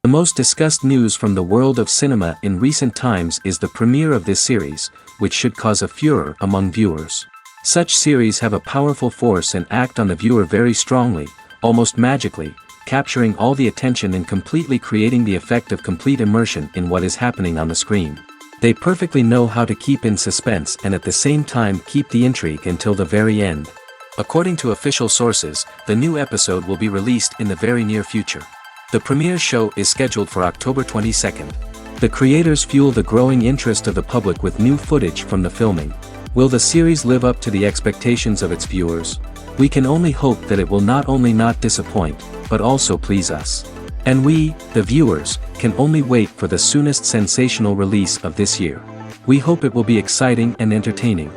The most discussed news from the world of cinema in recent times is the premiere of this series, which should cause a furor among viewers. Such series have a powerful force and act on the viewer very strongly, almost magically, capturing all the attention and completely creating the effect of complete immersion in what is happening on the screen. They perfectly know how to keep in suspense and at the same time keep the intrigue until the very end. According to official sources, the new episode will be released in the very near future. The premiere show is scheduled for October 22nd. The creators fuel the growing interest of the public with new footage from the filming. Will the series live up to the expectations of its viewers? We can only hope that it will not only not disappoint, but also please us. And we, the viewers, can only wait for the soonest sensational release of this year. We hope it will be exciting and entertaining.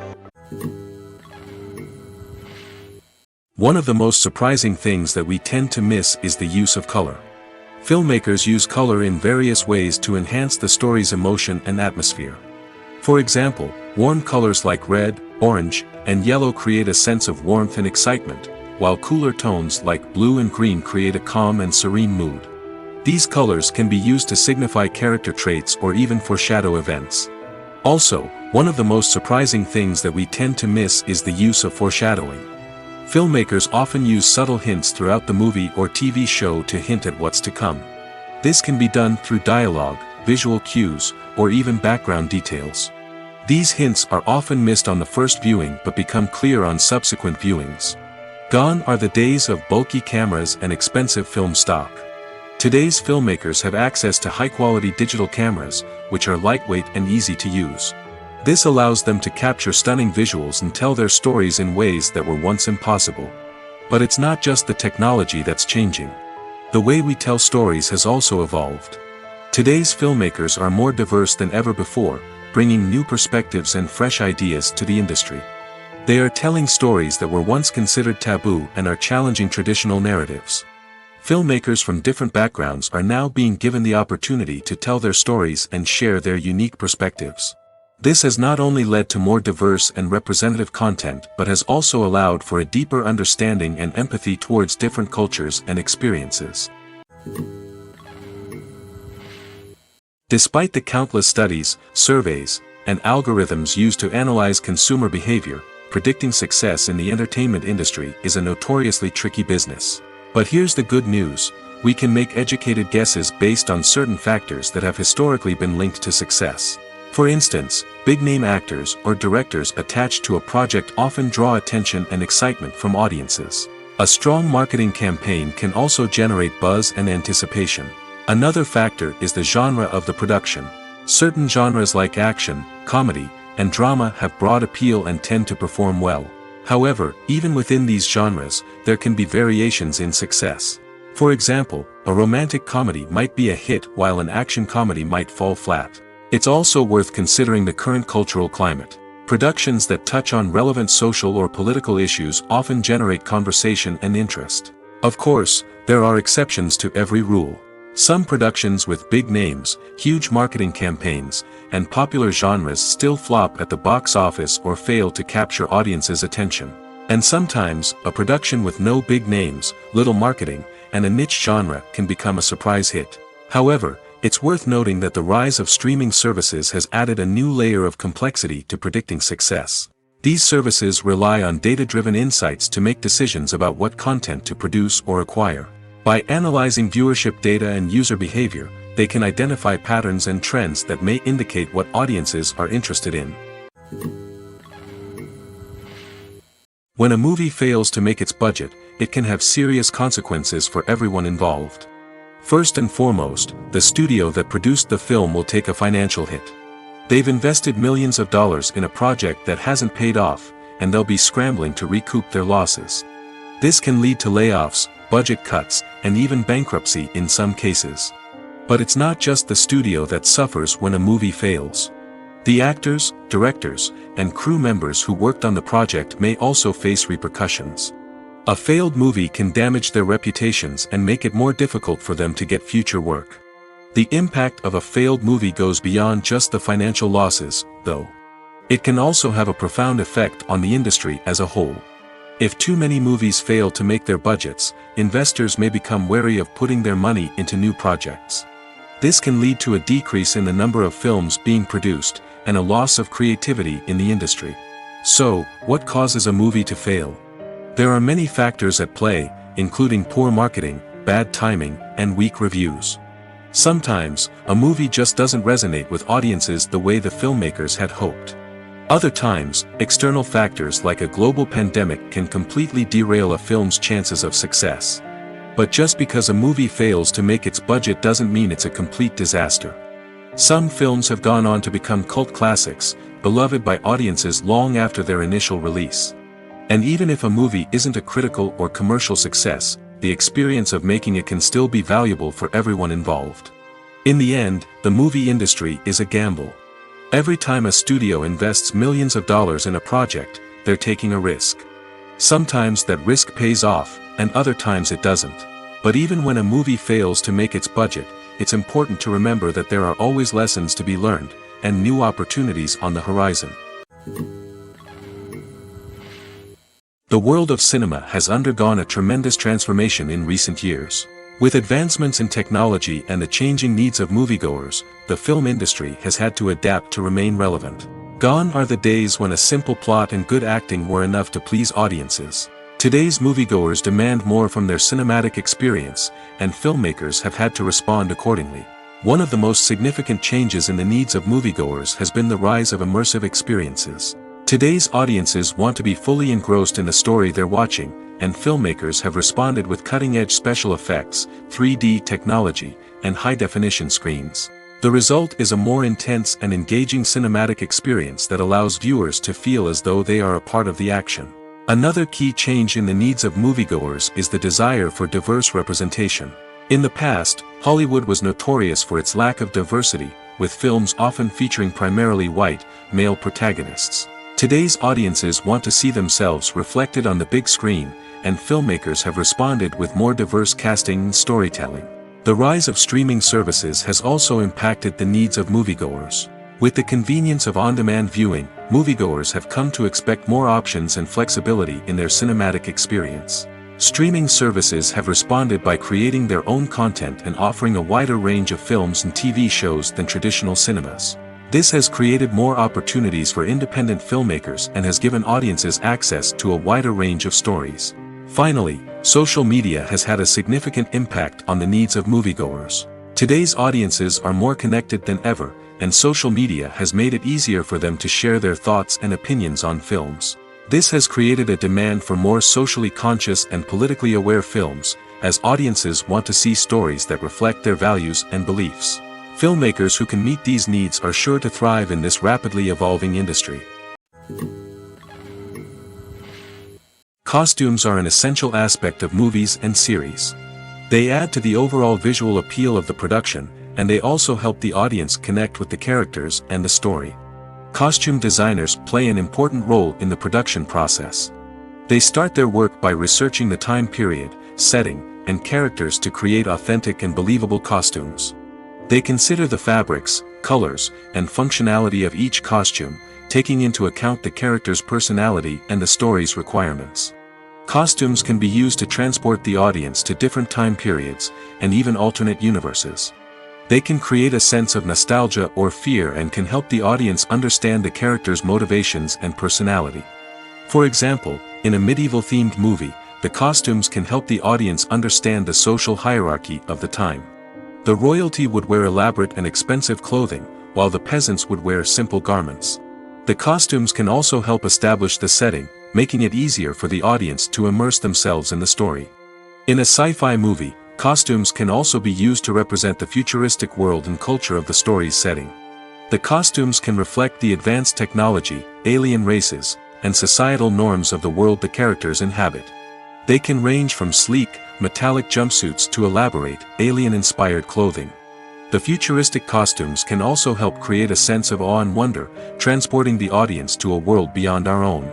One of the most surprising things that we tend to miss is the use of color. Filmmakers use color in various ways to enhance the story's emotion and atmosphere. For example, warm colors like red, orange, and yellow create a sense of warmth and excitement, while cooler tones like blue and green create a calm and serene mood. These colors can be used to signify character traits or even foreshadow events. Also, one of the most surprising things that we tend to miss is the use of foreshadowing. Filmmakers often use subtle hints throughout the movie or TV show to hint at what's to come. This can be done through dialogue, visual cues, or even background details. These hints are often missed on the first viewing but become clear on subsequent viewings. Gone are the days of bulky cameras and expensive film stock. Today's filmmakers have access to high-quality digital cameras, which are lightweight and easy to use. This allows them to capture stunning visuals and tell their stories in ways that were once impossible. But it's not just the technology that's changing. The way we tell stories has also evolved. Today's filmmakers are more diverse than ever before, bringing new perspectives and fresh ideas to the industry. They are telling stories that were once considered taboo and are challenging traditional narratives. Filmmakers from different backgrounds are now being given the opportunity to tell their stories and share their unique perspectives. This has not only led to more diverse and representative content but has also allowed for a deeper understanding and empathy towards different cultures and experiences. Despite the countless studies, surveys, and algorithms used to analyze consumer behavior, predicting success in the entertainment industry is a notoriously tricky business. But here's the good news: we can make educated guesses based on certain factors that have historically been linked to success. For instance, big-name actors or directors attached to a project often draw attention and excitement from audiences. A strong marketing campaign can also generate buzz and anticipation. Another factor is the genre of the production. Certain genres like action, comedy, and drama have broad appeal and tend to perform well. However, even within these genres, there can be variations in success. For example, a romantic comedy might be a hit while an action comedy might fall flat. It's also worth considering the current cultural climate. Productions that touch on relevant social or political issues often generate conversation and interest. Of course, there are exceptions to every rule. Some productions with big names, huge marketing campaigns, and popular genres still flop at the box office or fail to capture audiences' attention. And sometimes, a production with no big names, little marketing, and a niche genre can become a surprise hit. However, it's worth noting that the rise of streaming services has added a new layer of complexity to predicting success. These services rely on data-driven insights to make decisions about what content to produce or acquire. By analyzing viewership data and user behavior, they can identify patterns and trends that may indicate what audiences are interested in. When a movie fails to make its budget, it can have serious consequences for everyone involved. First and foremost, the studio that produced the film will take a financial hit. They've invested millions of dollars in a project that hasn't paid off, and they'll be scrambling to recoup their losses. This can lead to layoffs, budget cuts, and even bankruptcy in some cases. But it's not just the studio that suffers when a movie fails. The actors, directors, and crew members who worked on the project may also face repercussions. A failed movie can damage their reputations and make it more difficult for them to get future work. The impact of a failed movie goes beyond just the financial losses, though. It can also have a profound effect on the industry as a whole. If too many movies fail to make their budgets, investors may become wary of putting their money into new projects. This can lead to a decrease in the number of films being produced, and a loss of creativity in the industry. So, what causes a movie to fail? There are many factors at play, including poor marketing, bad timing, and weak reviews. Sometimes, a movie just doesn't resonate with audiences the way the filmmakers had hoped. Other times, external factors like a global pandemic can completely derail a film's chances of success. But just because a movie fails to make its budget doesn't mean it's a complete disaster. Some films have gone on to become cult classics, beloved by audiences long after their initial release. And even if a movie isn't a critical or commercial success, the experience of making it can still be valuable for everyone involved. In the end, the movie industry is a gamble. Every time a studio invests millions of dollars in a project, they're taking a risk. Sometimes that risk pays off, and other times it doesn't. But even when a movie fails to make its budget, it's important to remember that there are always lessons to be learned, and new opportunities on the horizon. The world of cinema has undergone a tremendous transformation in recent years. With advancements in technology and the changing needs of moviegoers, the film industry has had to adapt to remain relevant. Gone are the days when a simple plot and good acting were enough to please audiences. Today's moviegoers demand more from their cinematic experience, and filmmakers have had to respond accordingly. One of the most significant changes in the needs of moviegoers has been the rise of immersive experiences. Today's audiences want to be fully engrossed in the story they're watching, and filmmakers have responded with cutting-edge special effects, 3D technology, and high-definition screens. The result is a more intense and engaging cinematic experience that allows viewers to feel as though they are a part of the action. Another key change in the needs of moviegoers is the desire for diverse representation. In the past, Hollywood was notorious for its lack of diversity, with films often featuring primarily white, male protagonists. Today's audiences want to see themselves reflected on the big screen, and filmmakers have responded with more diverse casting and storytelling. The rise of streaming services has also impacted the needs of moviegoers. With the convenience of on-demand viewing, moviegoers have come to expect more options and flexibility in their cinematic experience. Streaming services have responded by creating their own content and offering a wider range of films and TV shows than traditional cinemas. This has created more opportunities for independent filmmakers and has given audiences access to a wider range of stories. Finally, social media has had a significant impact on the needs of moviegoers. Today's audiences are more connected than ever, and social media has made it easier for them to share their thoughts and opinions on films. This has created a demand for more socially conscious and politically aware films, as audiences want to see stories that reflect their values and beliefs. Filmmakers who can meet these needs are sure to thrive in this rapidly evolving industry. Costumes are an essential aspect of movies and series. They add to the overall visual appeal of the production, and they also help the audience connect with the characters and the story. Costume designers play an important role in the production process. They start their work by researching the time period, setting, and characters to create authentic and believable costumes. They consider the fabrics, colors, and functionality of each costume, taking into account the character's personality and the story's requirements. Costumes can be used to transport the audience to different time periods, and even alternate universes. They can create a sense of nostalgia or fear and can help the audience understand the character's motivations and personality. For example, in a medieval-themed movie, the costumes can help the audience understand the social hierarchy of the time. The royalty would wear elaborate and expensive clothing, while the peasants would wear simple garments. The costumes can also help establish the setting, making it easier for the audience to immerse themselves in the story. In a sci-fi movie, costumes can also be used to represent the futuristic world and culture of the story's setting. The costumes can reflect the advanced technology, alien races, and societal norms of the world the characters inhabit. They can range from sleek, metallic jumpsuits to elaborate, alien-inspired clothing. The futuristic costumes can also help create a sense of awe and wonder, transporting the audience to a world beyond our own.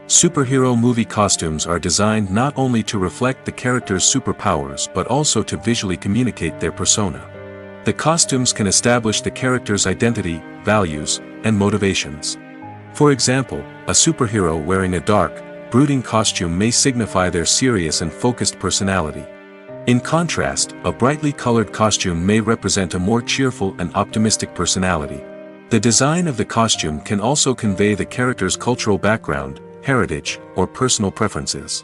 Superhero movie costumes are designed not only to reflect the character's superpowers but also to visually communicate their persona. The costumes can establish the character's identity, values, and motivations. For example, a superhero wearing a dark, brooding costume may signify their serious and focused personality. In contrast, a brightly colored costume may represent a more cheerful and optimistic personality. The design of the costume can also convey the character's cultural background, heritage, or personal preferences.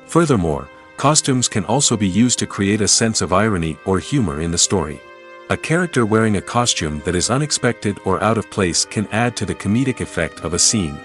Furthermore, costumes can also be used to create a sense of irony or humor in the story. A character wearing a costume that is unexpected or out of place can add to the comedic effect of a scene.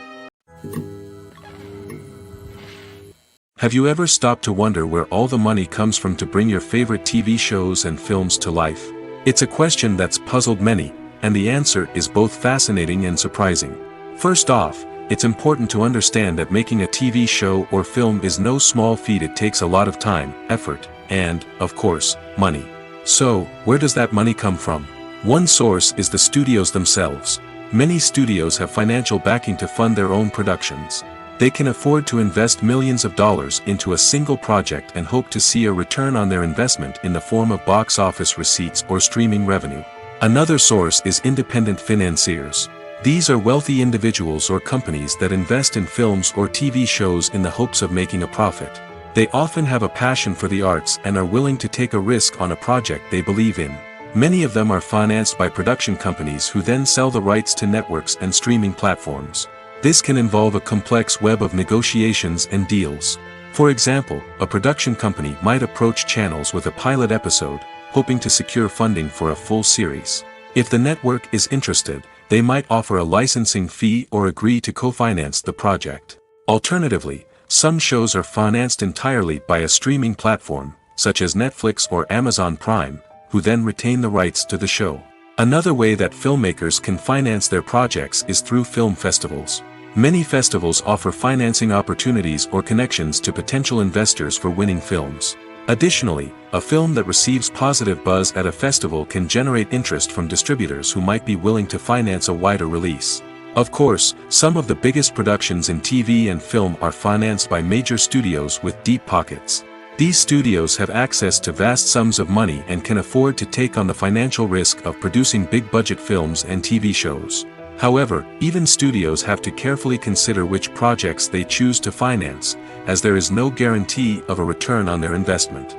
Have you ever stopped to wonder where all the money comes from to bring your favorite TV shows and films to life? It's a question that's puzzled many, and the answer is both fascinating and surprising. First off, it's important to understand that making a TV show or film is no small feat. It takes a lot of time, effort, and, of course, money. So, where does that money come from? One source is the studios themselves. Many studios have financial backing to fund their own productions. They can afford to invest millions of dollars into a single project and hope to see a return on their investment in the form of box office receipts or streaming revenue. Another source is independent financiers. These are wealthy individuals or companies that invest in films or TV shows in the hopes of making a profit. They often have a passion for the arts and are willing to take a risk on a project they believe in. Many of them are financed by production companies who then sell the rights to networks and streaming platforms. This can involve a complex web of negotiations and deals. For example, a production company might approach channels with a pilot episode, hoping to secure funding for a full series. If the network is interested, they might offer a licensing fee or agree to co-finance the project. Alternatively, some shows are financed entirely by a streaming platform, such as Netflix or Amazon Prime, who then retain the rights to the show. Another way that filmmakers can finance their projects is through film festivals. Many festivals offer financing opportunities or connections to potential investors for winning films. Additionally, a film that receives positive buzz at a festival can generate interest from distributors who might be willing to finance a wider release. Of course, some of the biggest productions in TV and film are financed by major studios with deep pockets. These studios have access to vast sums of money and can afford to take on the financial risk of producing big-budget films and TV shows. However, even studios have to carefully consider which projects they choose to finance, as there is no guarantee of a return on their investment.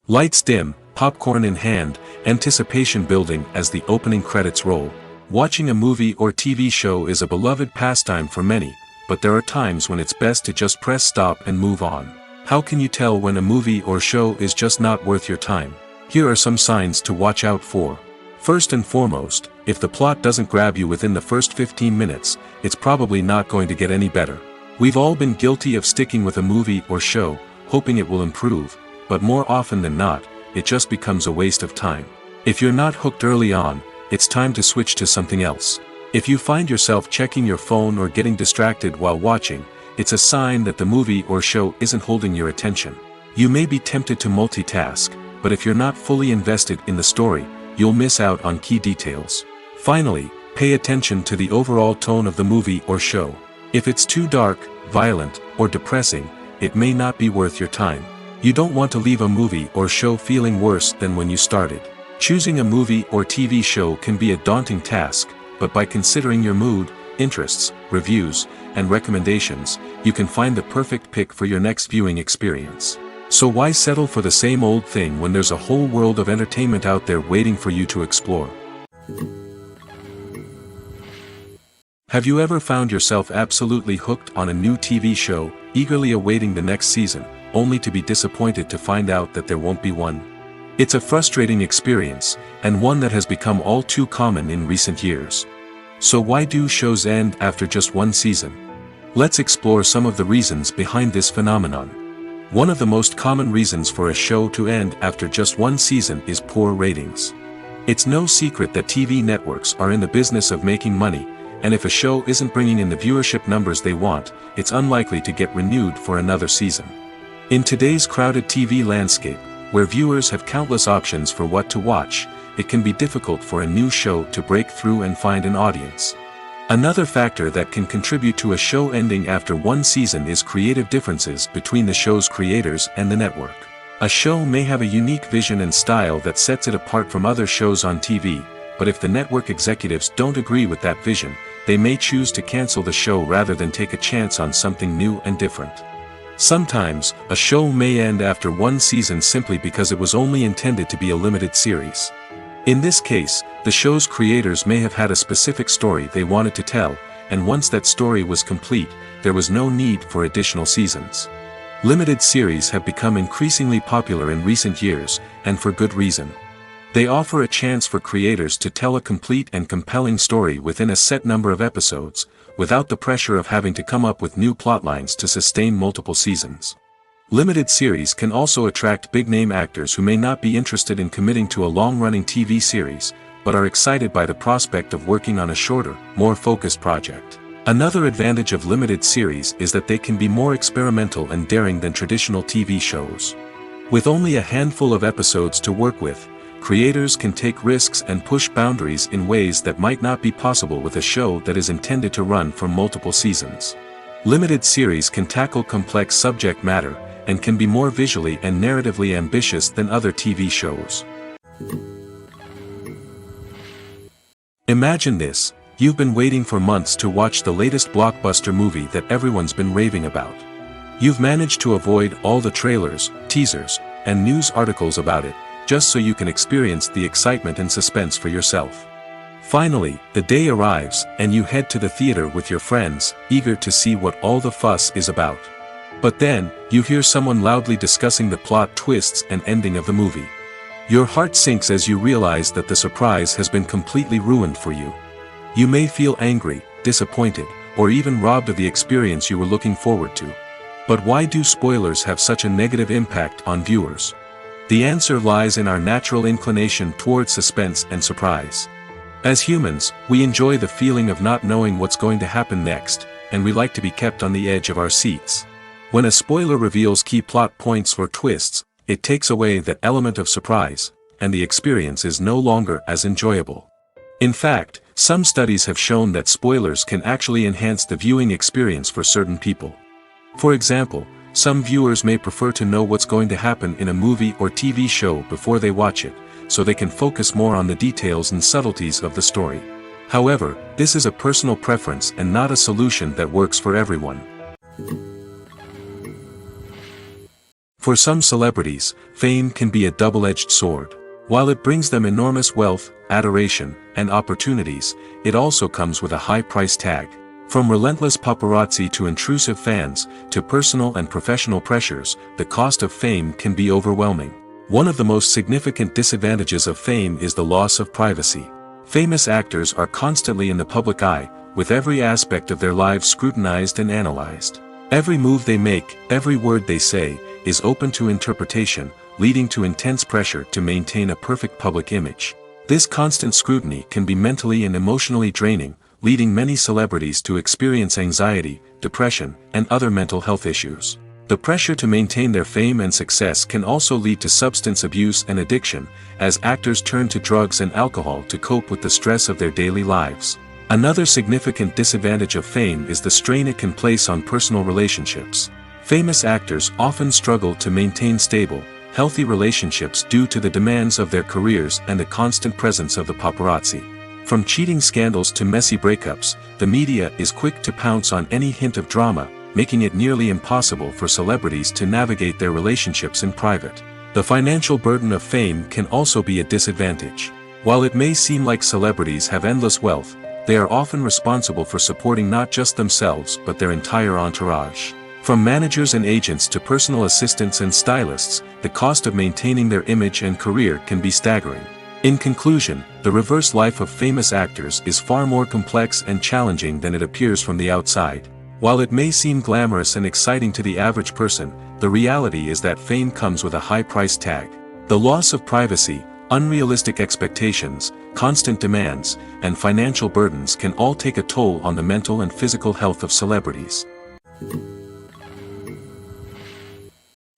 Lights dim, popcorn in hand, anticipation building as the opening credits roll. Watching a movie or TV show is a beloved pastime for many, but there are times when it's best to just press stop and move on. How can you tell when a movie or show is just not worth your time? Here are some signs to watch out for. First and foremost, if the plot doesn't grab you within the first 15 minutes, it's probably not going to get any better. We've all been guilty of sticking with a movie or show, hoping it will improve, but more often than not, it just becomes a waste of time. If you're not hooked early on, it's time to switch to something else. If you find yourself checking your phone or getting distracted while watching, it's a sign that the movie or show isn't holding your attention. You may be tempted to multitask, but if you're not fully invested in the story, you'll miss out on key details. Finally, pay attention to the overall tone of the movie or show. If it's too dark, violent, or depressing, it may not be worth your time. You don't want to leave a movie or show feeling worse than when you started. Choosing a movie or TV show can be a daunting task, but by considering your mood, interests, reviews, and recommendations, you can find the perfect pick for your next viewing experience. So why settle for the same old thing when there's a whole world of entertainment out there waiting for you to explore? Have you ever found yourself absolutely hooked on a new TV show, eagerly awaiting the next season, only to be disappointed to find out that there won't be one? It's a frustrating experience, and one that has become all too common in recent years. So why do shows end after just one season? Let's explore some of the reasons behind this phenomenon. One of the most common reasons for a show to end after just one season is poor ratings. It's no secret that TV networks are in the business of making money, and if a show isn't bringing in the viewership numbers they want, it's unlikely to get renewed for another season. In today's crowded TV landscape, where viewers have countless options for what to watch, it can be difficult for a new show to break through and find an audience. Another factor that can contribute to a show ending after one season is creative differences between the show's creators and the network. A show may have a unique vision and style that sets it apart from other shows on TV, but if the network executives don't agree with that vision, they may choose to cancel the show rather than take a chance on something new and different. Sometimes, a show may end after one season simply because it was only intended to be a limited series. In this case, the show's creators may have had a specific story they wanted to tell, and once that story was complete, there was no need for additional seasons. Limited series have become increasingly popular in recent years, and for good reason. They offer a chance for creators to tell a complete and compelling story within a set number of episodes, without the pressure of having to come up with new plotlines to sustain multiple seasons. Limited series can also attract big-name actors who may not be interested in committing to a long-running TV series, but are excited by the prospect of working on a shorter, more focused project. Another advantage of limited series is that they can be more experimental and daring than traditional TV shows. With only a handful of episodes to work with, creators can take risks and push boundaries in ways that might not be possible with a show that is intended to run for multiple seasons. Limited series can tackle complex subject matter, and can be more visually and narratively ambitious than other TV shows. Imagine this: you've been waiting for months to watch the latest blockbuster movie that everyone's been raving about. You've managed to avoid all the trailers, teasers, and news articles about it, just so you can experience the excitement and suspense for yourself. Finally, the day arrives, and you head to the theater with your friends, eager to see what all the fuss is about. But then, you hear someone loudly discussing the plot twists and ending of the movie. Your heart sinks as you realize that the surprise has been completely ruined for you. You may feel angry, disappointed, or even robbed of the experience you were looking forward to. But why do spoilers have such a negative impact on viewers? The answer lies in our natural inclination towards suspense and surprise. As humans, we enjoy the feeling of not knowing what's going to happen next, and we like to be kept on the edge of our seats. When a spoiler reveals key plot points or twists, it takes away that element of surprise, and the experience is no longer as enjoyable. In fact, some studies have shown that spoilers can actually enhance the viewing experience for certain people. For example, some viewers may prefer to know what's going to happen in a movie or TV show before they watch it, so they can focus more on the details and subtleties of the story. However, this is a personal preference and not a solution that works for everyone. For some celebrities, fame can be a double-edged sword. While it brings them enormous wealth, adoration, and opportunities, it also comes with a high price tag. From relentless paparazzi to intrusive fans, to personal and professional pressures, the cost of fame can be overwhelming. One of the most significant disadvantages of fame is the loss of privacy. Famous actors are constantly in the public eye, with every aspect of their lives scrutinized and analyzed. Every move they make, every word they say, is open to interpretation, leading to intense pressure to maintain a perfect public image. This constant scrutiny can be mentally and emotionally draining, leading many celebrities to experience anxiety, depression, and other mental health issues. The pressure to maintain their fame and success can also lead to substance abuse and addiction, as actors turn to drugs and alcohol to cope with the stress of their daily lives. Another significant disadvantage of fame is the strain it can place on personal relationships. Famous actors often struggle to maintain stable, healthy relationships due to the demands of their careers and the constant presence of the paparazzi. From cheating scandals to messy breakups, the media is quick to pounce on any hint of drama, making it nearly impossible for celebrities to navigate their relationships in private. The financial burden of fame can also be a disadvantage. While it may seem like celebrities have endless wealth, They are often responsible for supporting not just themselves but their entire entourage. From managers and agents to personal assistants and stylists, the cost of maintaining their image and career can be staggering. In conclusion, the reverse life of famous actors is far more complex and challenging than it appears from the outside. While it may seem glamorous and exciting to the average person, the reality is that fame comes with a high price tag. The loss of privacy, unrealistic expectations, constant demands, and financial burdens can all take a toll on the mental and physical health of celebrities.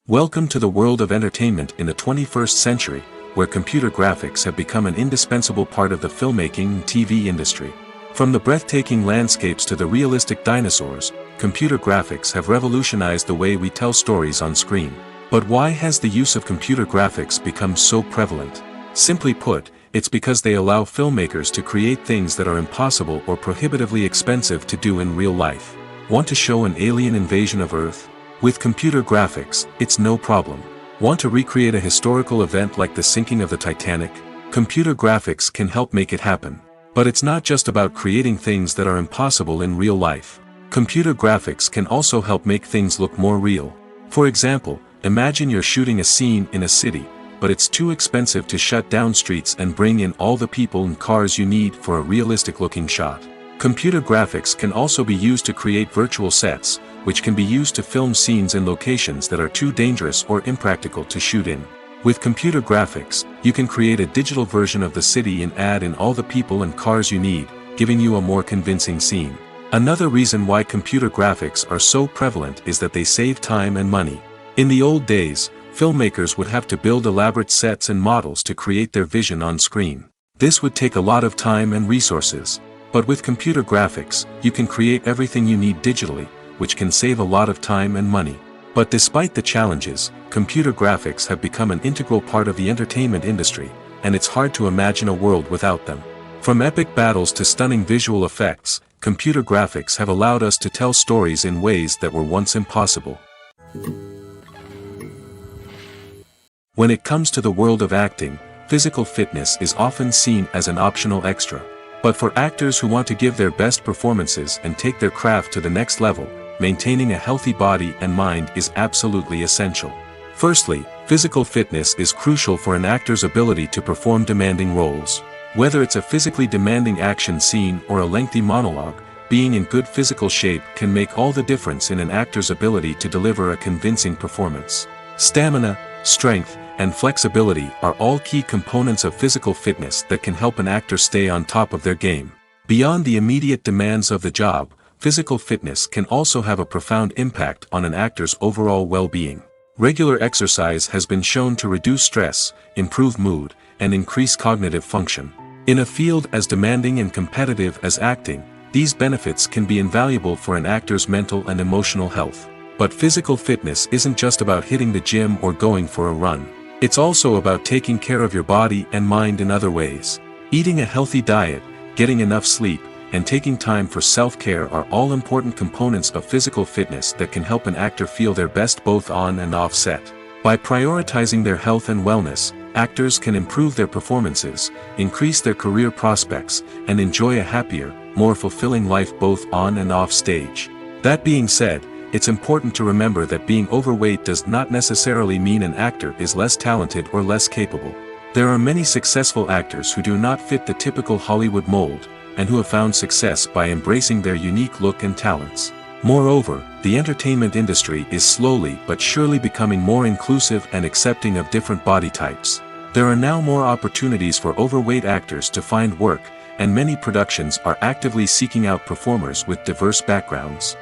Welcome to the world of entertainment in the 21st century, where computer graphics have become an indispensable part of the filmmaking and TV industry. From the breathtaking landscapes to the realistic dinosaurs, computer graphics have revolutionized the way we tell stories on screen. But why has the use of computer graphics become so prevalent? Simply put, it's because they allow filmmakers to create things that are impossible or prohibitively expensive to do in real life. Want to show an alien invasion of Earth? With computer graphics, it's no problem. Want to recreate a historical event like the sinking of the Titanic? Computer graphics can help make it happen. But it's not just about creating things that are impossible in real life. Computer graphics can also help make things look more real. For example, imagine you're shooting a scene in a city, but it's too expensive to shut down streets and bring in all the people and cars you need for a realistic-looking shot. Computer graphics can also be used to create virtual sets, which can be used to film scenes in locations that are too dangerous or impractical to shoot in. With computer graphics, you can create a digital version of the city and add in all the people and cars you need, giving you a more convincing scene. Another reason why computer graphics are so prevalent is that they save time and money. In the old days, filmmakers would have to build elaborate sets and models to create their vision on screen. This would take a lot of time and resources. But with computer graphics, you can create everything you need digitally, which can save a lot of time and money. But despite the challenges, computer graphics have become an integral part of the entertainment industry, and it's hard to imagine a world without them. From epic battles to stunning visual effects, computer graphics have allowed us to tell stories in ways that were once impossible. When it comes to the world of acting, physical fitness is often seen as an optional extra. But for actors who want to give their best performances and take their craft to the next level, maintaining a healthy body and mind is absolutely essential. Firstly, physical fitness is crucial for an actor's ability to perform demanding roles. Whether it's a physically demanding action scene or a lengthy monologue, being in good physical shape can make all the difference in an actor's ability to deliver a convincing performance. Stamina, strength, and flexibility are all key components of physical fitness that can help an actor stay on top of their game. Beyond the immediate demands of the job, physical fitness can also have a profound impact on an actor's overall well-being. Regular exercise has been shown to reduce stress, improve mood, and increase cognitive function. In a field as demanding and competitive as acting, these benefits can be invaluable for an actor's mental and emotional health. But physical fitness isn't just about hitting the gym or going for a run. It's also about taking care of your body and mind in other ways. Eating a healthy diet, getting enough sleep, and taking time for self-care are all important components of physical fitness that can help an actor feel their best both on and off set. By prioritizing their health and wellness, actors can improve their performances, increase their career prospects, and enjoy a happier, more fulfilling life both on and off stage. That being said, it's important to remember that being overweight does not necessarily mean an actor is less talented or less capable. There are many successful actors who do not fit the typical Hollywood mold, and who have found success by embracing their unique look and talents. Moreover, the entertainment industry is slowly but surely becoming more inclusive and accepting of different body types. There are now more opportunities for overweight actors to find work, and many productions are actively seeking out performers with diverse backgrounds.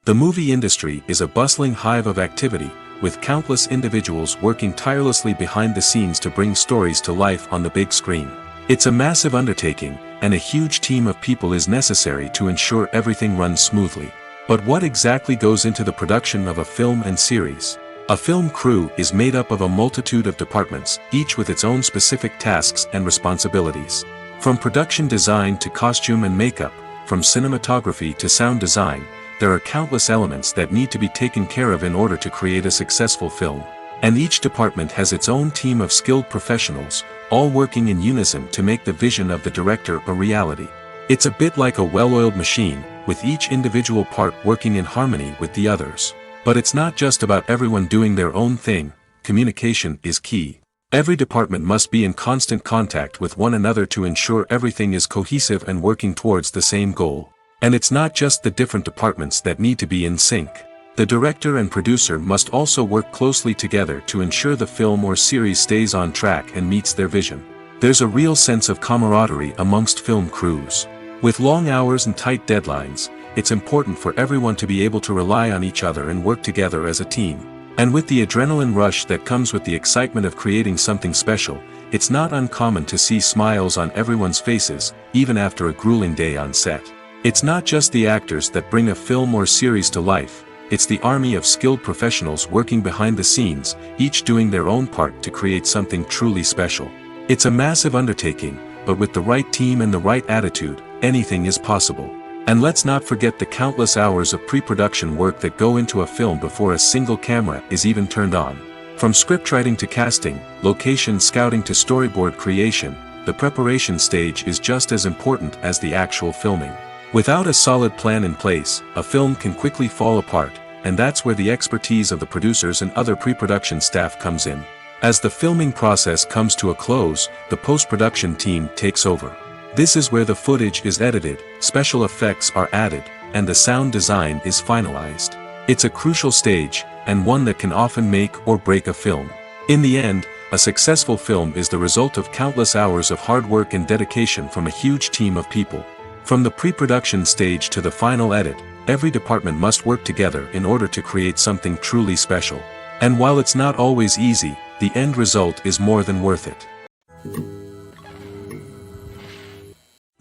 The movie industry is a bustling hive of activity, with countless individuals working tirelessly behind the scenes to bring stories to life on the big screen. It's a massive undertaking, and a huge team of people is necessary to ensure everything runs smoothly. But what exactly goes into the production of a film and series? A film crew is made up of a multitude of departments, each with its own specific tasks and responsibilities. From production design to costume and makeup, from cinematography to sound design, there are countless elements that need to be taken care of in order to create a successful film. And each department has its own team of skilled professionals, all working in unison to make the vision of the director a reality. It's a bit like a well-oiled machine, with each individual part working in harmony with the others. But it's not just about everyone doing their own thing. Communication is key. Every department must be in constant contact with one another to ensure everything is cohesive and working towards the same goal. And it's not just the different departments that need to be in sync. The director and producer must also work closely together to ensure the film or series stays on track and meets their vision. There's a real sense of camaraderie amongst film crews. With long hours and tight deadlines, it's important for everyone to be able to rely on each other and work together as a team. And with the adrenaline rush that comes with the excitement of creating something special, it's not uncommon to see smiles on everyone's faces, even after a grueling day on set. It's not just the actors that bring a film or series to life, it's the army of skilled professionals working behind the scenes, each doing their own part to create something truly special. It's a massive undertaking, but with the right team and the right attitude, anything is possible. And let's not forget the countless hours of pre-production work that go into a film before a single camera is even turned on. From scriptwriting to casting, location scouting to storyboard creation, the preparation stage is just as important as the actual filming. Without a solid plan in place, a film can quickly fall apart, and that's where the expertise of the producers and other pre-production staff comes in. As the filming process comes to a close, the post-production team takes over. This is where the footage is edited, special effects are added, and the sound design is finalized. It's a crucial stage, and one that can often make or break a film. In the end, a successful film is the result of countless hours of hard work and dedication from a huge team of people. From the pre-production stage to the final edit, every department must work together in order to create something truly special. And while it's not always easy, the end result is more than worth it.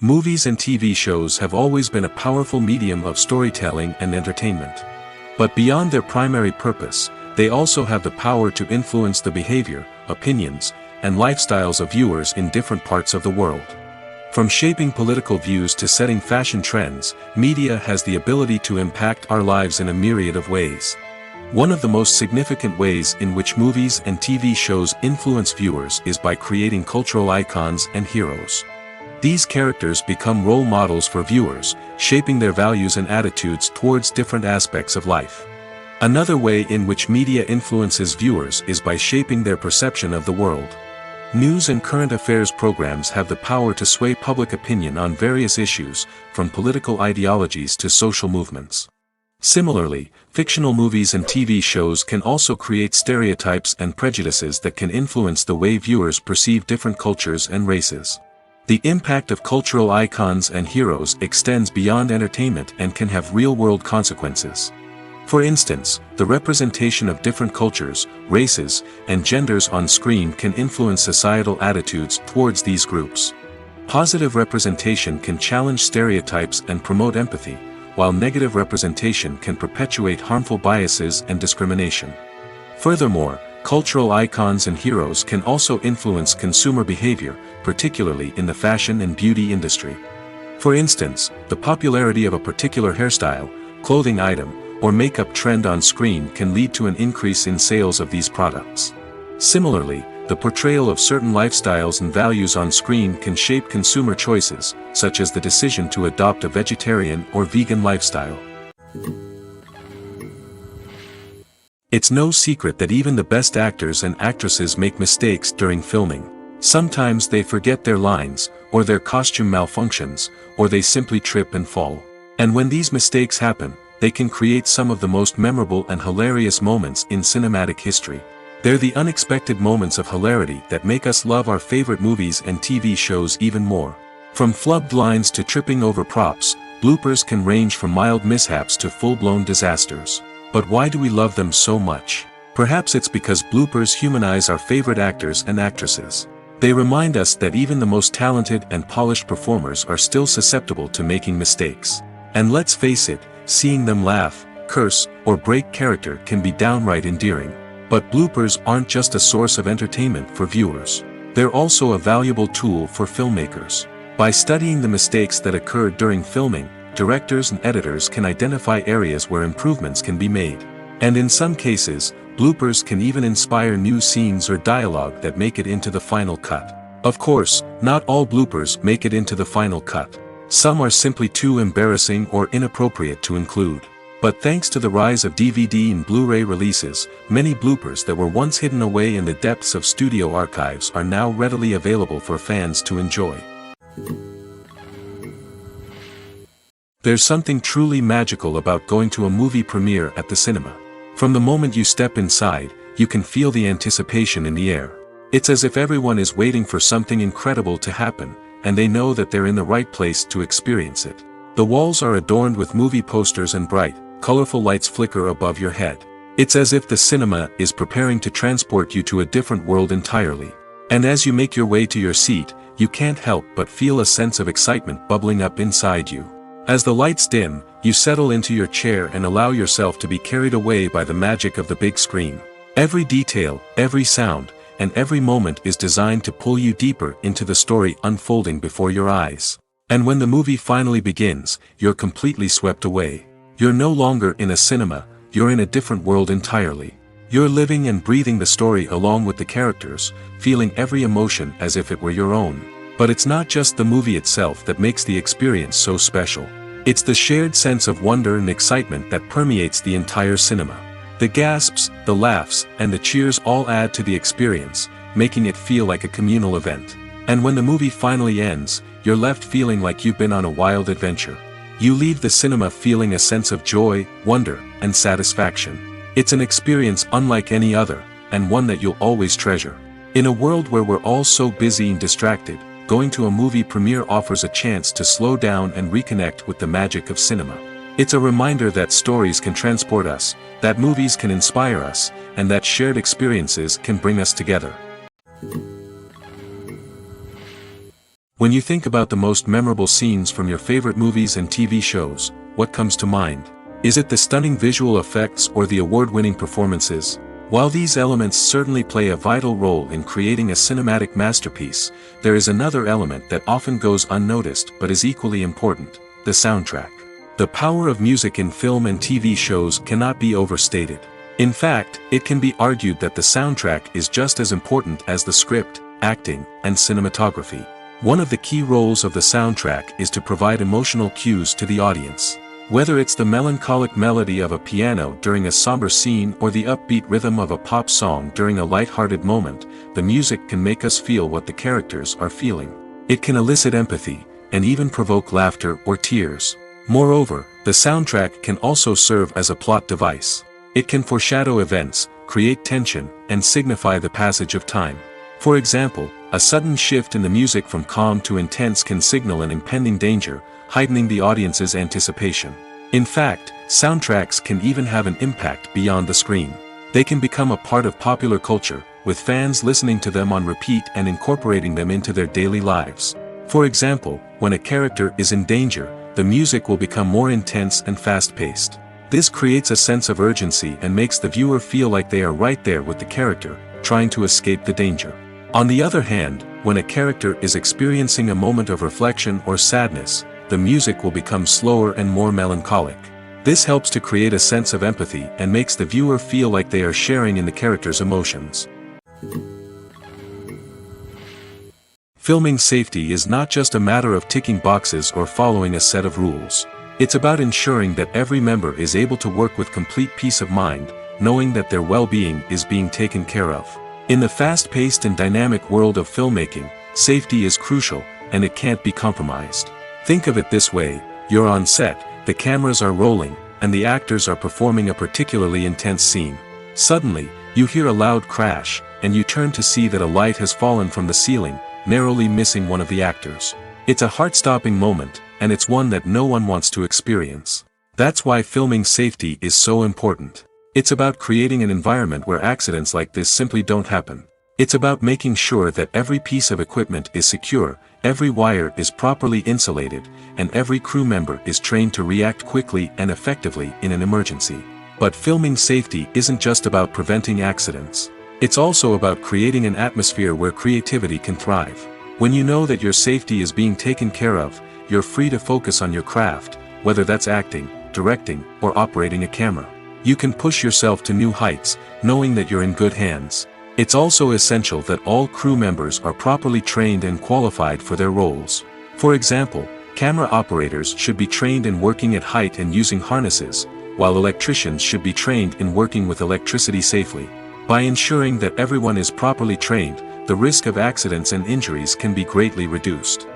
Movies and TV shows have always been a powerful medium of storytelling and entertainment. But beyond their primary purpose, they also have the power to influence the behavior, opinions, and lifestyles of viewers in different parts of the world. From shaping political views to setting fashion trends, media has the ability to impact our lives in a myriad of ways. One of the most significant ways in which movies and TV shows influence viewers is by creating cultural icons and heroes. These characters become role models for viewers, shaping their values and attitudes towards different aspects of life. Another way in which media influences viewers is by shaping their perception of the world. News and current affairs programs have the power to sway public opinion on various issues, from political ideologies to social movements. Similarly, fictional movies and TV shows can also create stereotypes and prejudices that can influence the way viewers perceive different cultures and races. The impact of cultural icons and heroes extends beyond entertainment and can have real-world consequences. For instance, the representation of different cultures, races, and genders on screen can influence societal attitudes towards these groups. Positive representation can challenge stereotypes and promote empathy, while negative representation can perpetuate harmful biases and discrimination. Furthermore, cultural icons and heroes can also influence consumer behavior, particularly in the fashion and beauty industry. For instance, the popularity of a particular hairstyle, clothing item, or makeup trend on screen can lead to an increase in sales of these products. Similarly, the portrayal of certain lifestyles and values on screen can shape consumer choices, such as the decision to adopt a vegetarian or vegan lifestyle. It's no secret that even the best actors and actresses make mistakes during filming. Sometimes they forget their lines, or their costume malfunctions, or they simply trip and fall. And when these mistakes happen, they can create some of the most memorable and hilarious moments in cinematic history. They're the unexpected moments of hilarity that make us love our favorite movies and TV shows even more. From flubbed lines to tripping over props, bloopers can range from mild mishaps to full-blown disasters. But why do we love them so much? Perhaps it's because bloopers humanize our favorite actors and actresses. They remind us that even the most talented and polished performers are still susceptible to making mistakes. And let's face it, seeing them laugh, curse, or break character can be downright endearing. But bloopers aren't just a source of entertainment for viewers. They're also a valuable tool for filmmakers. By studying the mistakes that occurred during filming, directors and editors can identify areas where improvements can be made. And in some cases, Bloopers can even inspire new scenes or dialogue that make it into the final cut. Of course, not all bloopers make it into the final cut. Some are simply too embarrassing or inappropriate to include. But thanks to the rise of DVD and Blu-ray releases, many bloopers that were once hidden away in the depths of studio archives are now readily available for fans to enjoy. There's something truly magical about going to a movie premiere at the cinema. From the moment you step inside, you can feel the anticipation in the air. It's as if everyone is waiting for something incredible to happen, and they know that they're in the right place to experience it. The walls are adorned with movie posters and bright, colorful lights flicker above your head. It's as if the cinema is preparing to transport you to a different world entirely. And as you make your way to your seat, you can't help but feel a sense of excitement bubbling up inside you. As the lights dim, you settle into your chair and allow yourself to be carried away by the magic of the big screen. Every detail, every sound, and every moment is designed to pull you deeper into the story unfolding before your eyes. And when the movie finally begins, you're completely swept away. You're no longer in a cinema, you're in a different world entirely. You're living and breathing the story along with the characters, feeling every emotion as if it were your own. But it's not just the movie itself that makes the experience so special. It's the shared sense of wonder and excitement that permeates the entire cinema. The gasps, the laughs, and the cheers all add to the experience, making it feel like a communal event. And when the movie finally ends, you're left feeling like you've been on a wild adventure. You leave the cinema feeling a sense of joy, wonder, and satisfaction. It's an experience unlike any other, and one that you'll always treasure. In a world where we're all so busy and distracted, going to a movie premiere offers a chance to slow down and reconnect with the magic of cinema. It's a reminder that stories can transport us, that movies can inspire us, and that shared experiences can bring us together. When you think about the most memorable scenes from your favorite movies and TV shows, what comes to mind? Is it the stunning visual effects or the award-winning performances? While these elements certainly play a vital role in creating a cinematic masterpiece, there is another element that often goes unnoticed but is equally important: the soundtrack. The power of music in film and TV shows cannot be overstated. In fact, it can be argued that the soundtrack is just as important as the script, acting, and cinematography. One of the key roles of the soundtrack is to provide emotional cues to the audience. Whether it's the melancholic melody of a piano during a somber scene or the upbeat rhythm of a pop song during a light-hearted moment, the music can make us feel what the characters are feeling. It can elicit empathy, and even provoke laughter or tears. Moreover, the soundtrack can also serve as a plot device. It can foreshadow events, create tension, and signify the passage of time. For example, a sudden shift in the music from calm to intense can signal an impending danger, heightening the audience's anticipation. In fact, soundtracks can even have an impact beyond the screen. They can become a part of popular culture, with fans listening to them on repeat and incorporating them into their daily lives. For example, when a character is in danger, the music will become more intense and fast-paced. This creates a sense of urgency and makes the viewer feel like they are right there with the character, trying to escape the danger. On the other hand, when a character is experiencing a moment of reflection or sadness, the music will become slower and more melancholic. This helps to create a sense of empathy and makes the viewer feel like they are sharing in the character's emotions. Filming safety is not just a matter of ticking boxes or following a set of rules. It's about ensuring that every member is able to work with complete peace of mind, knowing that their well-being is being taken care of. In the fast-paced and dynamic world of filmmaking, safety is crucial, and it can't be compromised. Think of it this way: you're on set, the cameras are rolling, and the actors are performing a particularly intense scene. Suddenly, you hear a loud crash, and you turn to see that a light has fallen from the ceiling, narrowly missing one of the actors. It's a heart-stopping moment, and it's one that no one wants to experience. That's why filming safety is so important. It's about creating an environment where accidents like this simply don't happen. It's about making sure that every piece of equipment is secure, every wire is properly insulated, and every crew member is trained to react quickly and effectively in an emergency. But filming safety isn't just about preventing accidents. It's also about creating an atmosphere where creativity can thrive. When you know that your safety is being taken care of, you're free to focus on your craft, whether that's acting, directing, or operating a camera. You can push yourself to new heights, knowing that you're in good hands. It's also essential that all crew members are properly trained and qualified for their roles. For example, camera operators should be trained in working at height and using harnesses, while electricians should be trained in working with electricity safely. By ensuring that everyone is properly trained, the risk of accidents and injuries can be greatly reduced.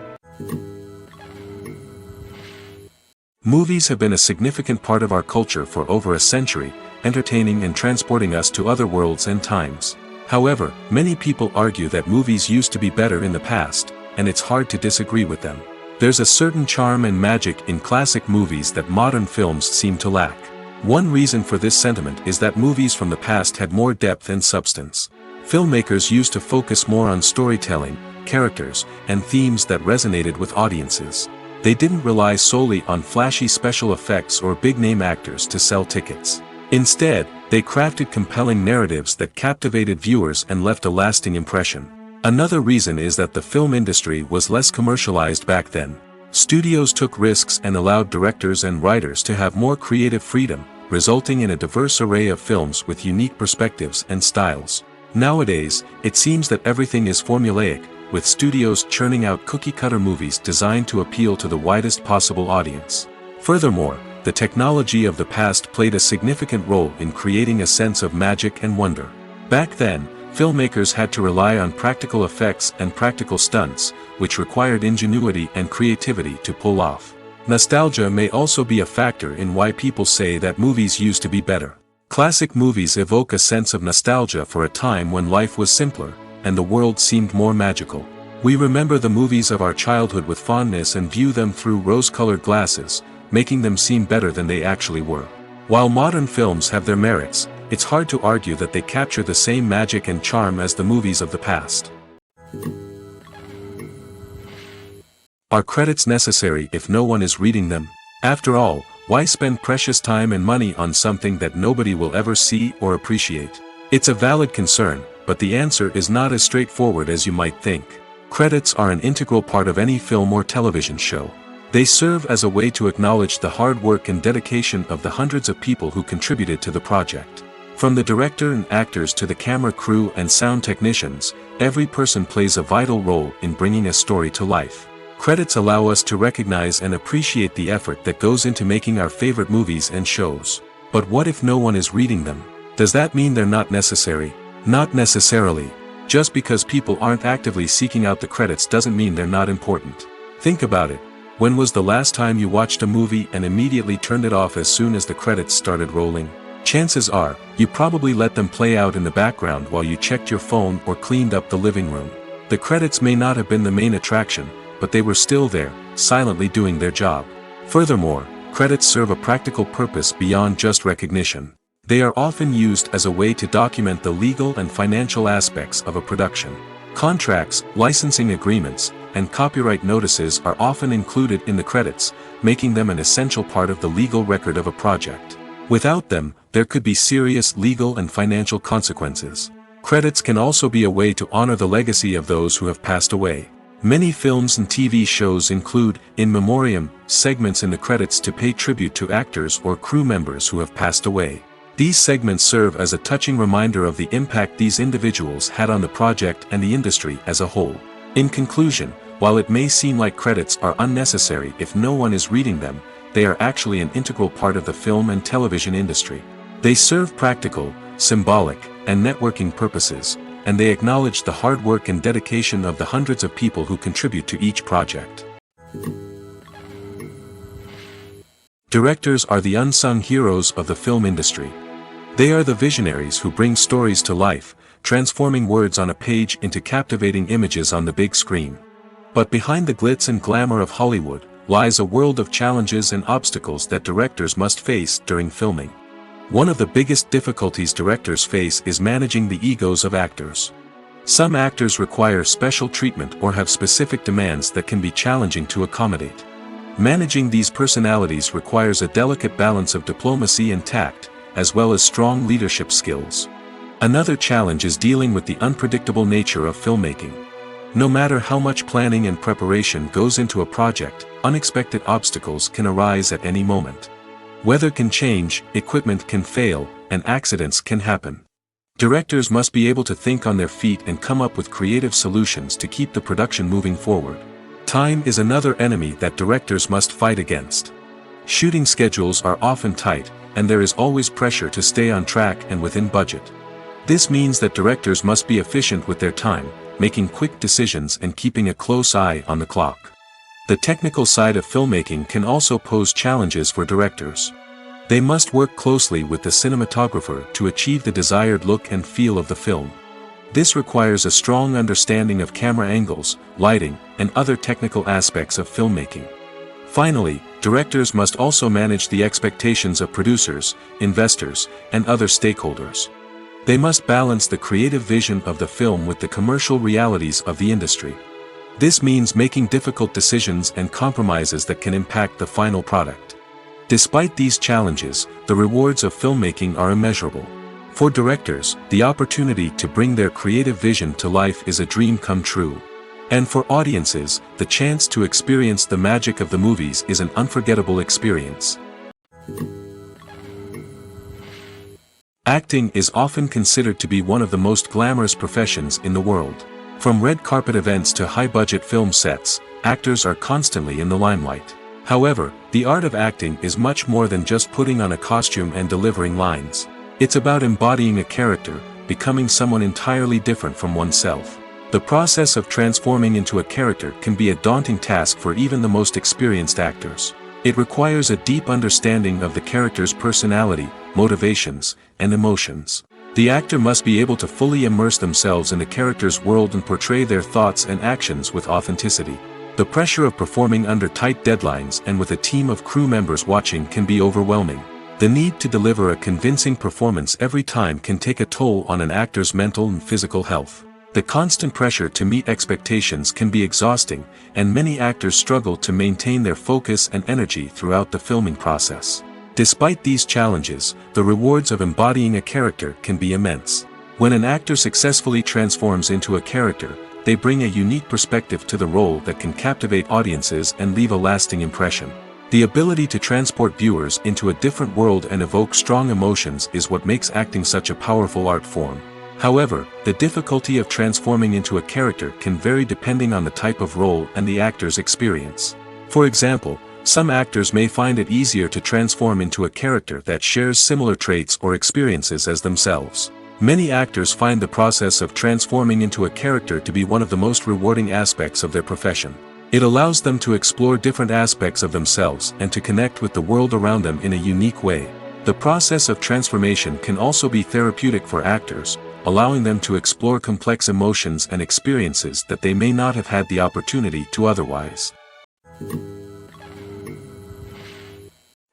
Movies have been a significant part of our culture for over a century, entertaining and transporting us to other worlds and times. However, many people argue that movies used to be better in the past, and it's hard to disagree with them. There's a certain charm and magic in classic movies that modern films seem to lack. One reason for this sentiment is that movies from the past had more depth and substance. Filmmakers used to focus more on storytelling, characters, and themes that resonated with audiences. They didn't rely solely on flashy special effects or big-name actors to sell tickets. Instead, they crafted compelling narratives that captivated viewers and left a lasting impression. Another reason is that the film industry was less commercialized back then. Studios took risks and allowed directors and writers to have more creative freedom, resulting in a diverse array of films with unique perspectives and styles. Nowadays, it seems that everything is formulaic, with studios churning out cookie-cutter movies designed to appeal to the widest possible audience. Furthermore, the technology of the past played a significant role in creating a sense of magic and wonder. Back then, filmmakers had to rely on practical effects and practical stunts, which required ingenuity and creativity to pull off. Nostalgia may also be a factor in why people say that movies used to be better. Classic movies evoke a sense of nostalgia for a time when life was simpler, and the world seemed more magical. We remember the movies of our childhood with fondness and view them through rose-colored glasses, making them seem better than they actually were. While modern films have their merits, it's hard to argue that they capture the same magic and charm as the movies of the past. Are credits necessary if no one is reading them? After all, why spend precious time and money on something that nobody will ever see or appreciate? It's a valid concern, but the answer is not as straightforward as you might think. Credits are an integral part of any film or television show. They serve as a way to acknowledge the hard work and dedication of the hundreds of people who contributed to the project. From the director and actors to the camera crew and sound technicians, every person plays a vital role in bringing a story to life. Credits allow us to recognize and appreciate the effort that goes into making our favorite movies and shows. But what if no one is reading them? Does that mean they're not necessary? Not necessarily. Just because people aren't actively seeking out the credits doesn't mean they're not important. Think about it. When was the last time you watched a movie and immediately turned it off as soon as the credits started rolling? Chances are, you probably let them play out in the background while you checked your phone or cleaned up the living room. The credits may not have been the main attraction, but they were still there, silently doing their job. Furthermore, credits serve a practical purpose beyond just recognition. They are often used as a way to document the legal and financial aspects of a production. Contracts, licensing agreements, and copyright notices are often included in the credits, making them an essential part of the legal record of a project. Without them, there could be serious legal and financial consequences. Credits can also be a way to honor the legacy of those who have passed away. Many films and TV shows include, in memoriam, segments in the credits to pay tribute to actors or crew members who have passed away. These segments serve as a touching reminder of the impact these individuals had on the project and the industry as a whole. In conclusion, while it may seem like credits are unnecessary if no one is reading them, they are actually an integral part of the film and television industry. They serve practical, symbolic, and networking purposes, and they acknowledge the hard work and dedication of the hundreds of people who contribute to each project. Directors are the unsung heroes of the film industry. They are the visionaries who bring stories to life, transforming words on a page into captivating images on the big screen. But behind the glitz and glamour of Hollywood, lies a world of challenges and obstacles that directors must face during filming. One of the biggest difficulties directors face is managing the egos of actors. Some actors require special treatment or have specific demands that can be challenging to accommodate. Managing these personalities requires a delicate balance of diplomacy and tact, as well as strong leadership skills. Another challenge is dealing with the unpredictable nature of filmmaking. No matter how much planning and preparation goes into a project, unexpected obstacles can arise at any moment. Weather can change, equipment can fail, and accidents can happen. Directors must be able to think on their feet and come up with creative solutions to keep the production moving forward. Time is another enemy that directors must fight against. Shooting schedules are often tight, and there is always pressure to stay on track and within budget. This means that directors must be efficient with their time, making quick decisions and keeping a close eye on the clock. The technical side of filmmaking can also pose challenges for directors. They must work closely with the cinematographer to achieve the desired look and feel of the film. This requires a strong understanding of camera angles, lighting, and other technical aspects of filmmaking. Finally, directors must also manage the expectations of producers, investors, and other stakeholders. They must balance the creative vision of the film with the commercial realities of the industry. This means making difficult decisions and compromises that can impact the final product. Despite these challenges, the rewards of filmmaking are immeasurable. For directors, the opportunity to bring their creative vision to life is a dream come true. And for audiences, the chance to experience the magic of the movies is an unforgettable experience. Acting is often considered to be one of the most glamorous professions in the world. From red carpet events to high-budget film sets, actors are constantly in the limelight. However, the art of acting is much more than just putting on a costume and delivering lines. It's about embodying a character, becoming someone entirely different from oneself. The process of transforming into a character can be a daunting task for even the most experienced actors. It requires a deep understanding of the character's personality, motivations, and emotions. The actor must be able to fully immerse themselves in the character's world and portray their thoughts and actions with authenticity. The pressure of performing under tight deadlines and with a team of crew members watching can be overwhelming. The need to deliver a convincing performance every time can take a toll on an actor's mental and physical health. The constant pressure to meet expectations can be exhausting, and many actors struggle to maintain their focus and energy throughout the filming process. Despite these challenges, the rewards of embodying a character can be immense. When an actor successfully transforms into a character, they bring a unique perspective to the role that can captivate audiences and leave a lasting impression. The ability to transport viewers into a different world and evoke strong emotions is what makes acting such a powerful art form. However, the difficulty of transforming into a character can vary depending on the type of role and the actor's experience. For example, some actors may find it easier to transform into a character that shares similar traits or experiences as themselves. Many actors find the process of transforming into a character to be one of the most rewarding aspects of their profession. It allows them to explore different aspects of themselves and to connect with the world around them in a unique way. The process of transformation can also be therapeutic for actors, allowing them to explore complex emotions and experiences that they may not have had the opportunity to otherwise.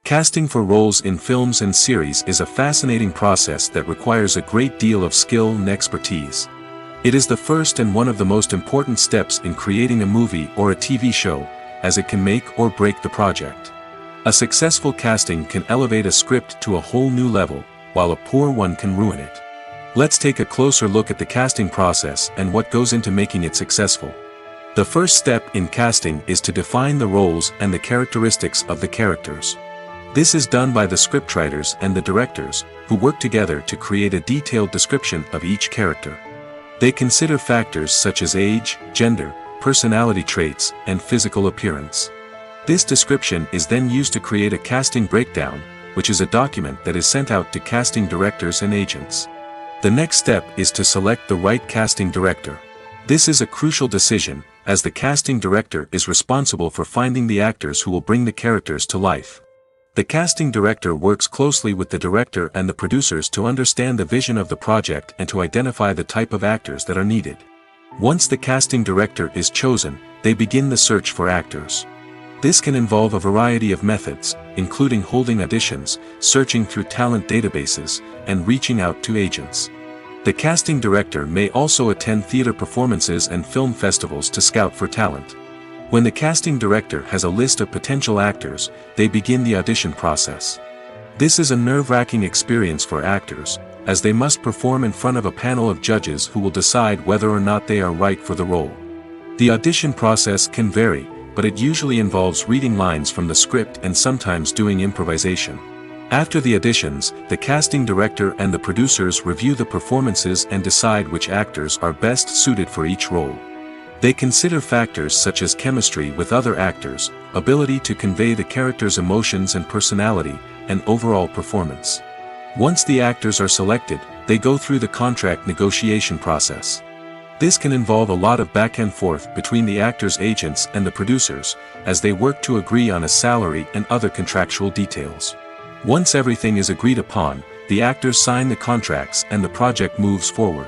Casting for roles in films and series is a fascinating process that requires a great deal of skill and expertise. It is the first and one of the most important steps in creating a movie or a TV show, as it can make or break the project. A successful casting can elevate a script to a whole new level, while a poor one can ruin it. Let's take a closer look at the casting process and what goes into making it successful. The first step in casting is to define the roles and the characteristics of the characters. This is done by the scriptwriters and the directors, who work together to create a detailed description of each character. They consider factors such as age, gender, personality traits, and physical appearance. This description is then used to create a casting breakdown, which is a document that is sent out to casting directors and agents. The next step is to select the right casting director. This is a crucial decision, as the casting director is responsible for finding the actors who will bring the characters to life. The casting director works closely with the director and the producers to understand the vision of the project and to identify the type of actors that are needed. Once the casting director is chosen, they begin the search for actors. This can involve a variety of methods, including holding auditions, searching through talent databases, and reaching out to agents. The casting director may also attend theater performances and film festivals to scout for talent. When the casting director has a list of potential actors, they begin the audition process. This is a nerve-wracking experience for actors, as they must perform in front of a panel of judges who will decide whether or not they are right for the role. The audition process can vary, but it usually involves reading lines from the script and sometimes doing improvisation. After the auditions, the casting director and the producers review the performances and decide which actors are best suited for each role. They consider factors such as chemistry with other actors, ability to convey the character's emotions and personality, and overall performance. Once the actors are selected, they go through the contract negotiation process. This can involve a lot of back and forth between the actors' agents and the producers, as they work to agree on a salary and other contractual details. Once everything is agreed upon, the actors sign the contracts and the project moves forward.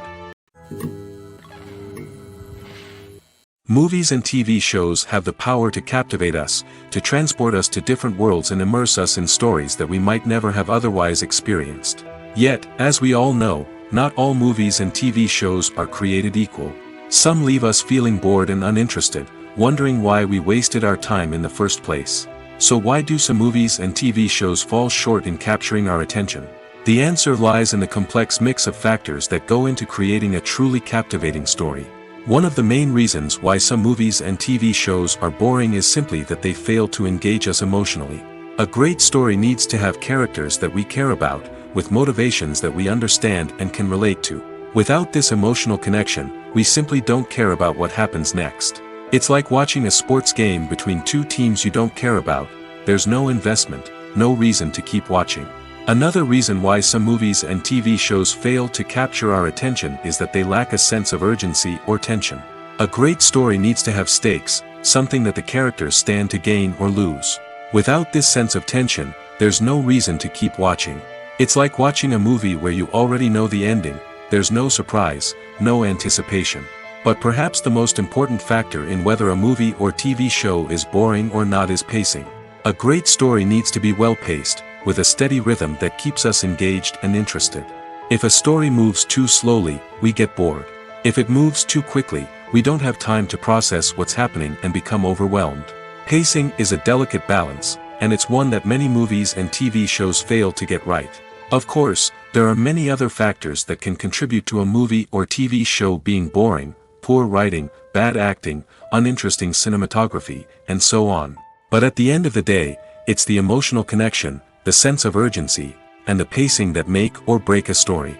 Movies and TV shows have the power to captivate us, to transport us to different worlds and immerse us in stories that we might never have otherwise experienced. Yet, as we all know, not all movies and TV shows are created equal. Some leave us feeling bored and uninterested, wondering why we wasted our time in the first place. So why do some movies and TV shows fall short in capturing our attention? The answer lies in the complex mix of factors that go into creating a truly captivating story. One of the main reasons why some movies and TV shows are boring is simply that they fail to engage us emotionally. A great story needs to have characters that we care about, with motivations that we understand and can relate to. Without this emotional connection, we simply don't care about what happens next. It's like watching a sports game between two teams you don't care about. There's no investment, no reason to keep watching. Another reason why some movies and TV shows fail to capture our attention is that they lack a sense of urgency or tension. A great story needs to have stakes, something that the characters stand to gain or lose. Without this sense of tension, there's no reason to keep watching. It's like watching a movie where you already know the ending. There's no surprise, no anticipation. But perhaps the most important factor in whether a movie or TV show is boring or not is pacing. A great story needs to be well-paced, with a steady rhythm that keeps us engaged and interested. If a story moves too slowly, we get bored. If it moves too quickly, we don't have time to process what's happening and become overwhelmed. Pacing is a delicate balance, and it's one that many movies and TV shows fail to get right. Of course, there are many other factors that can contribute to a movie or TV show being boring: poor writing, bad acting, uninteresting cinematography, and so on. But at the end of the day, it's the emotional connection, the sense of urgency, and the pacing that make or break a story.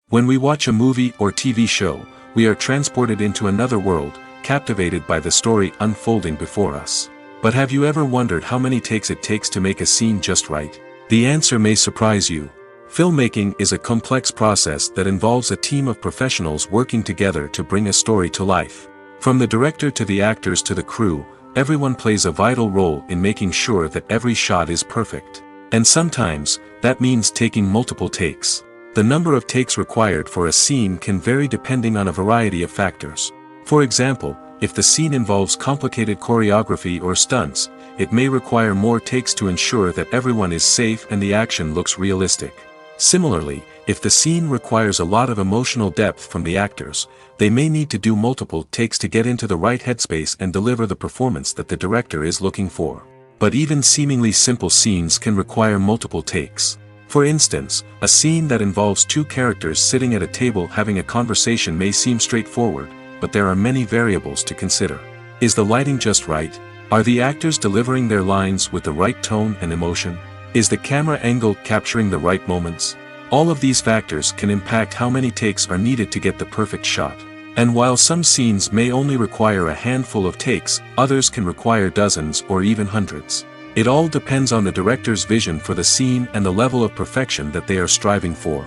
When we watch a movie or TV show, we are transported into another world, captivated by the story unfolding before us. But have you ever wondered how many takes it takes to make a scene just right? The answer may surprise you. Filmmaking is a complex process that involves a team of professionals working together to bring a story to life. From the director to the actors to the crew, everyone plays a vital role in making sure that every shot is perfect. And sometimes, that means taking multiple takes. The number of takes required for a scene can vary depending on a variety of factors. For example, if the scene involves complicated choreography or stunts, it may require more takes to ensure that everyone is safe and the action looks realistic. Similarly, if the scene requires a lot of emotional depth from the actors, they may need to do multiple takes to get into the right headspace and deliver the performance that the director is looking for. But even seemingly simple scenes can require multiple takes. For instance, a scene that involves two characters sitting at a table having a conversation may seem straightforward, but there are many variables to consider. Is the lighting just right? Are the actors delivering their lines with the right tone and emotion? Is the camera angle capturing the right moments? All of these factors can impact how many takes are needed to get the perfect shot. And while some scenes may only require a handful of takes, others can require dozens or even hundreds. It all depends on the director's vision for the scene and the level of perfection that they are striving for.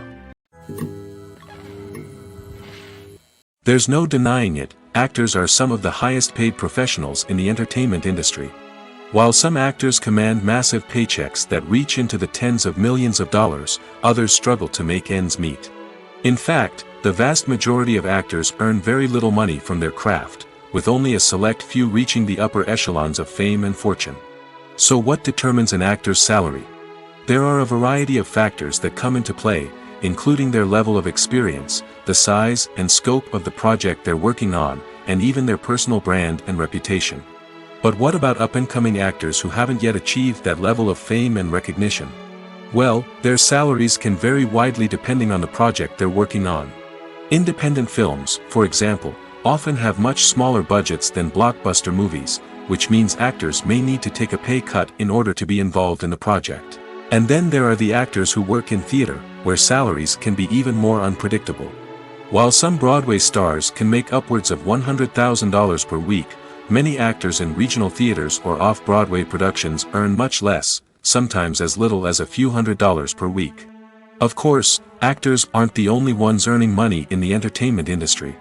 There's no denying it, actors are some of the highest paid professionals in the entertainment industry. While some actors command massive paychecks that reach into the tens of millions of dollars, others struggle to make ends meet. In fact, the vast majority of actors earn very little money from their craft, with only a select few reaching the upper echelons of fame and fortune. So what determines an actor's salary? There are a variety of factors that come into play, including their level of experience, the size and scope of the project they're working on, and even their personal brand and reputation. But what about up-and-coming actors who haven't yet achieved that level of fame and recognition? Well, their salaries can vary widely depending on the project they're working on. Independent films, for example, often have much smaller budgets than blockbuster movies, which means actors may need to take a pay cut in order to be involved in the project. And then there are the actors who work in theater, where salaries can be even more unpredictable. While some Broadway stars can make upwards of $100,000 per week, many actors in regional theaters or off-Broadway productions earn much less, sometimes as little as a few $100s per week. Of course, actors aren't the only ones earning money in the entertainment industry.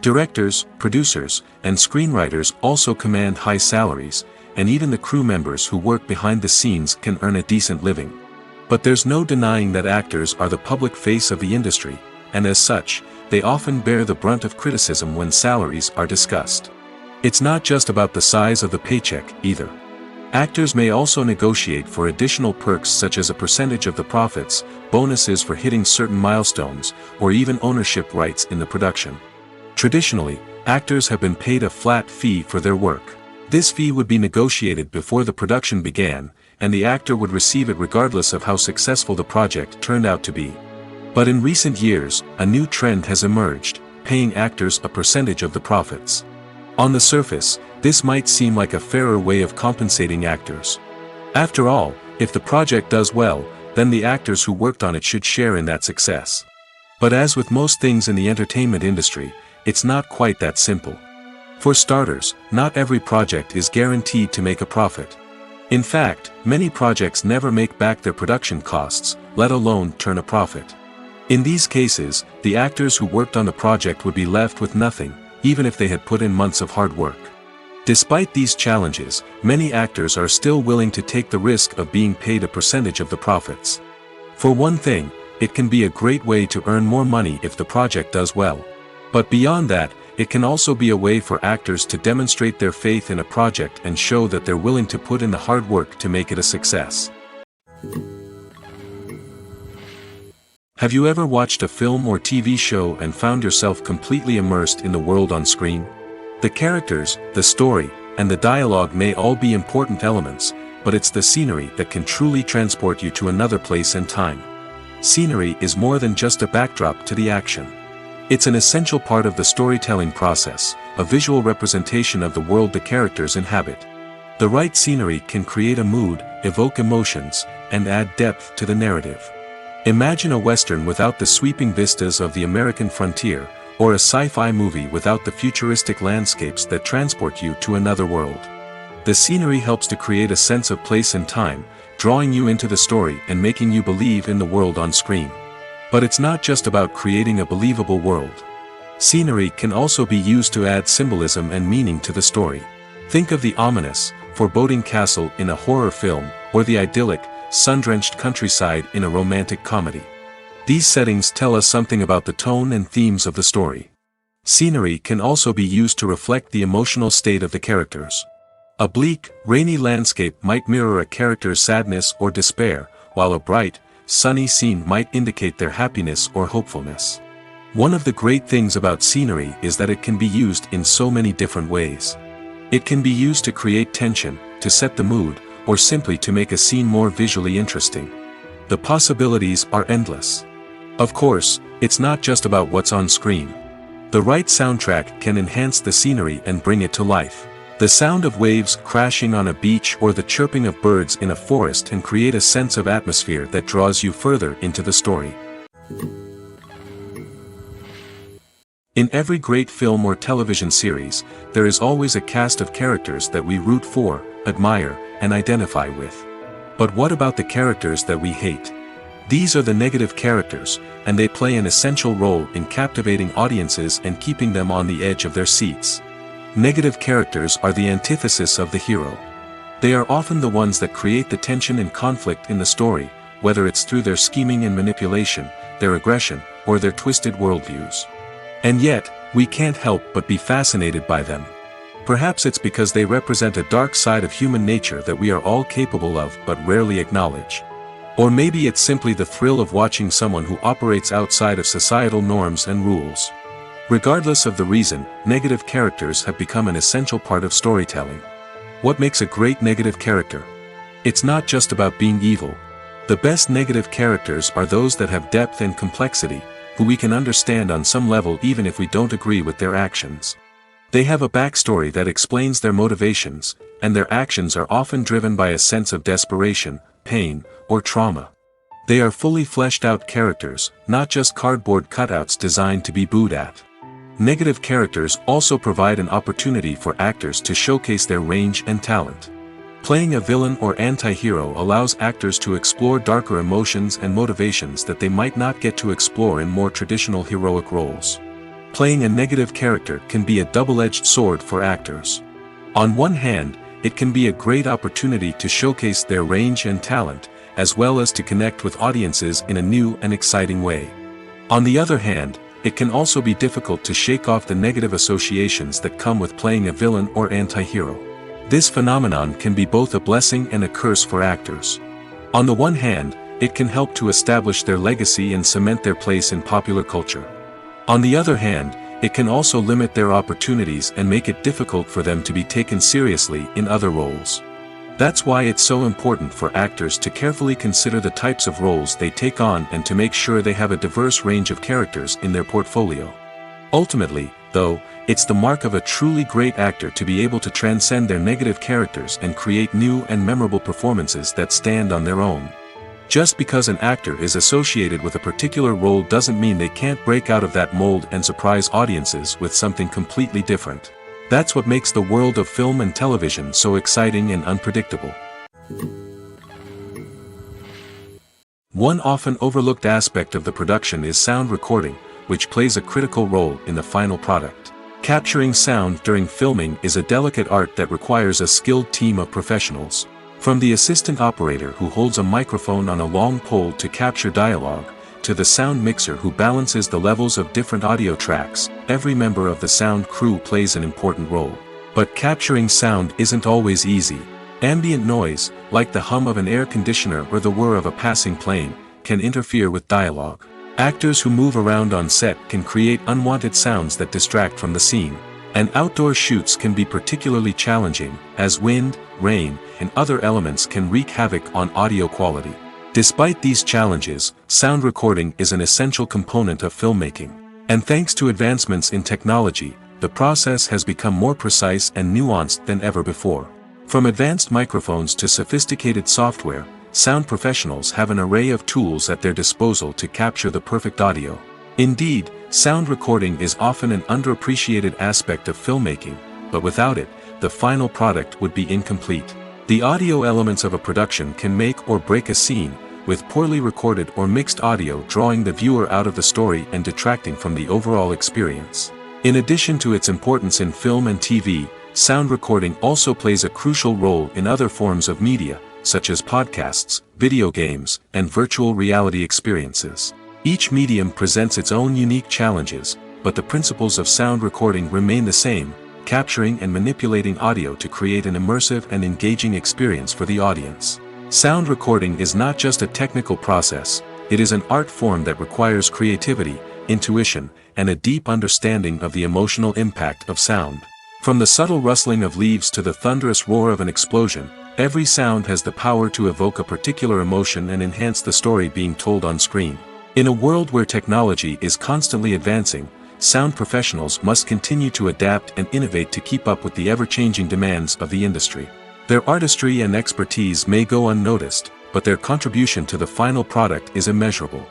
Directors, producers, and screenwriters also command high salaries, and even the crew members who work behind the scenes can earn a decent living. But there's no denying that actors are the public face of the industry, and as such, they often bear the brunt of criticism when salaries are discussed. It's not just about the size of the paycheck, either. Actors may also negotiate for additional perks such as a percentage of the profits, bonuses for hitting certain milestones, or even ownership rights in the production. Traditionally, actors have been paid a flat fee for their work. This fee would be negotiated before the production began, and the actor would receive it regardless of how successful the project turned out to be. But in recent years, a new trend has emerged, paying actors a percentage of the profits. On the surface, this might seem like a fairer way of compensating actors. After all, if the project does well, then the actors who worked on it should share in that success. But as with most things in the entertainment industry, it's not quite that simple. For starters, not every project is guaranteed to make a profit. In fact, many projects never make back their production costs, let alone turn a profit. In these cases, the actors who worked on the project would be left with nothing, even if they had put in months of hard work. Despite these challenges, many actors are still willing to take the risk of being paid a percentage of the profits. For one thing, it can be a great way to earn more money if the project does well. But beyond that, it can also be a way for actors to demonstrate their faith in a project and show that they're willing to put in the hard work to make it a success. Have you ever watched a film or TV show and found yourself completely immersed in the world on screen? The characters, the story, and the dialogue may all be important elements, but it's the scenery that can truly transport you to another place and time. Scenery is more than just a backdrop to the action. It's an essential part of the storytelling process, a visual representation of the world the characters inhabit. The right scenery can create a mood, evoke emotions, and add depth to the narrative. Imagine a Western without the sweeping vistas of the American frontier, or a sci-fi movie without the futuristic landscapes that transport you to another world. The scenery helps to create a sense of place and time, drawing you into the story and making you believe in the world on screen. But it's not just about creating a believable world. Scenery can also be used to add symbolism and meaning to the story. Think of the ominous, foreboding castle in a horror film, or the idyllic, sun-drenched countryside in a romantic comedy. These settings tell us something about the tone and themes of the story. Scenery can also be used to reflect the emotional state of the characters. A bleak, rainy landscape might mirror a character's sadness or despair, while a bright, sunny scene might indicate their happiness or hopefulness. One of the great things about scenery is that it can be used in so many different ways. It can be used to create tension, to set the mood, or simply to make a scene more visually interesting. The possibilities are endless. Of course, it's not just about what's on screen. The right soundtrack can enhance the scenery and bring it to life. The sound of waves crashing on a beach or the chirping of birds in a forest can create a sense of atmosphere that draws you further into the story. In every great film or television series, there is always a cast of characters that we root for, admire, and identify with. But what about the characters that we hate? These are the negative characters, and they play an essential role in captivating audiences and keeping them on the edge of their seats. Negative characters are the antithesis of the hero. They are often the ones that create the tension and conflict in the story, whether it's through their scheming and manipulation, their aggression, or their twisted worldviews. And yet, we can't help but be fascinated by them. Perhaps it's because they represent a dark side of human nature that we are all capable of but rarely acknowledge. Or maybe it's simply the thrill of watching someone who operates outside of societal norms and rules. Regardless of the reason, negative characters have become an essential part of storytelling. What makes a great negative character? It's not just about being evil. The best negative characters are those that have depth and complexity, who we can understand on some level even if we don't agree with their actions. They have a backstory that explains their motivations, and their actions are often driven by a sense of desperation, pain, or trauma. They are fully fleshed out characters, not just cardboard cutouts designed to be booed at. Negative characters also provide an opportunity for actors to showcase their range and talent. Playing a villain or anti-hero allows actors to explore darker emotions and motivations that they might not get to explore in more traditional heroic roles. Playing a negative character can be a double-edged sword for actors. On one hand, it can be a great opportunity to showcase their range and talent, as well as to connect with audiences in a new and exciting way. On the other hand, it can also be difficult to shake off the negative associations that come with playing a villain or anti-hero. This phenomenon can be both a blessing and a curse for actors. On the one hand, it can help to establish their legacy and cement their place in popular culture. On the other hand, it can also limit their opportunities and make it difficult for them to be taken seriously in other roles. That's why it's so important for actors to carefully consider the types of roles they take on and to make sure they have a diverse range of characters in their portfolio. Ultimately, though, it's the mark of a truly great actor to be able to transcend their negative characters and create new and memorable performances that stand on their own. Just because an actor is associated with a particular role doesn't mean they can't break out of that mold and surprise audiences with something completely different. That's what makes the world of film and television so exciting and unpredictable. One often overlooked aspect of the production is sound recording, which plays a critical role in the final product. Capturing sound during filming is a delicate art that requires a skilled team of professionals. From the assistant operator who holds a microphone on a long pole to capture dialogue, to the sound mixer who balances the levels of different audio tracks, every member of the sound crew plays an important role. But capturing sound isn't always easy. Ambient noise, like the hum of an air conditioner or the whir of a passing plane, can interfere with dialogue. Actors who move around on set can create unwanted sounds that distract from the scene. And outdoor shoots can be particularly challenging, as wind, rain, and other elements can wreak havoc on audio quality. Despite these challenges, sound recording is an essential component of filmmaking. And thanks to advancements in technology, the process has become more precise and nuanced than ever before. From advanced microphones to sophisticated software, sound professionals have an array of tools at their disposal to capture the perfect audio. Indeed, sound recording is often an underappreciated aspect of filmmaking, but without it, the final product would be incomplete. The audio elements of a production can make or break a scene, with poorly recorded or mixed audio drawing the viewer out of the story and detracting from the overall experience. In addition to its importance in film and TV, sound recording also plays a crucial role in other forms of media, such as podcasts, video games, and virtual reality experiences. Each medium presents its own unique challenges, but the principles of sound recording remain the same, capturing and manipulating audio to create an immersive and engaging experience for the audience. Sound recording is not just a technical process, it is an art form that requires creativity, intuition, and a deep understanding of the emotional impact of sound. From the subtle rustling of leaves to the thunderous roar of an explosion, every sound has the power to evoke a particular emotion and enhance the story being told on screen. In a world where technology is constantly advancing, sound professionals must continue to adapt and innovate to keep up with the ever-changing demands of the industry. Their artistry and expertise may go unnoticed, but their contribution to the final product is immeasurable.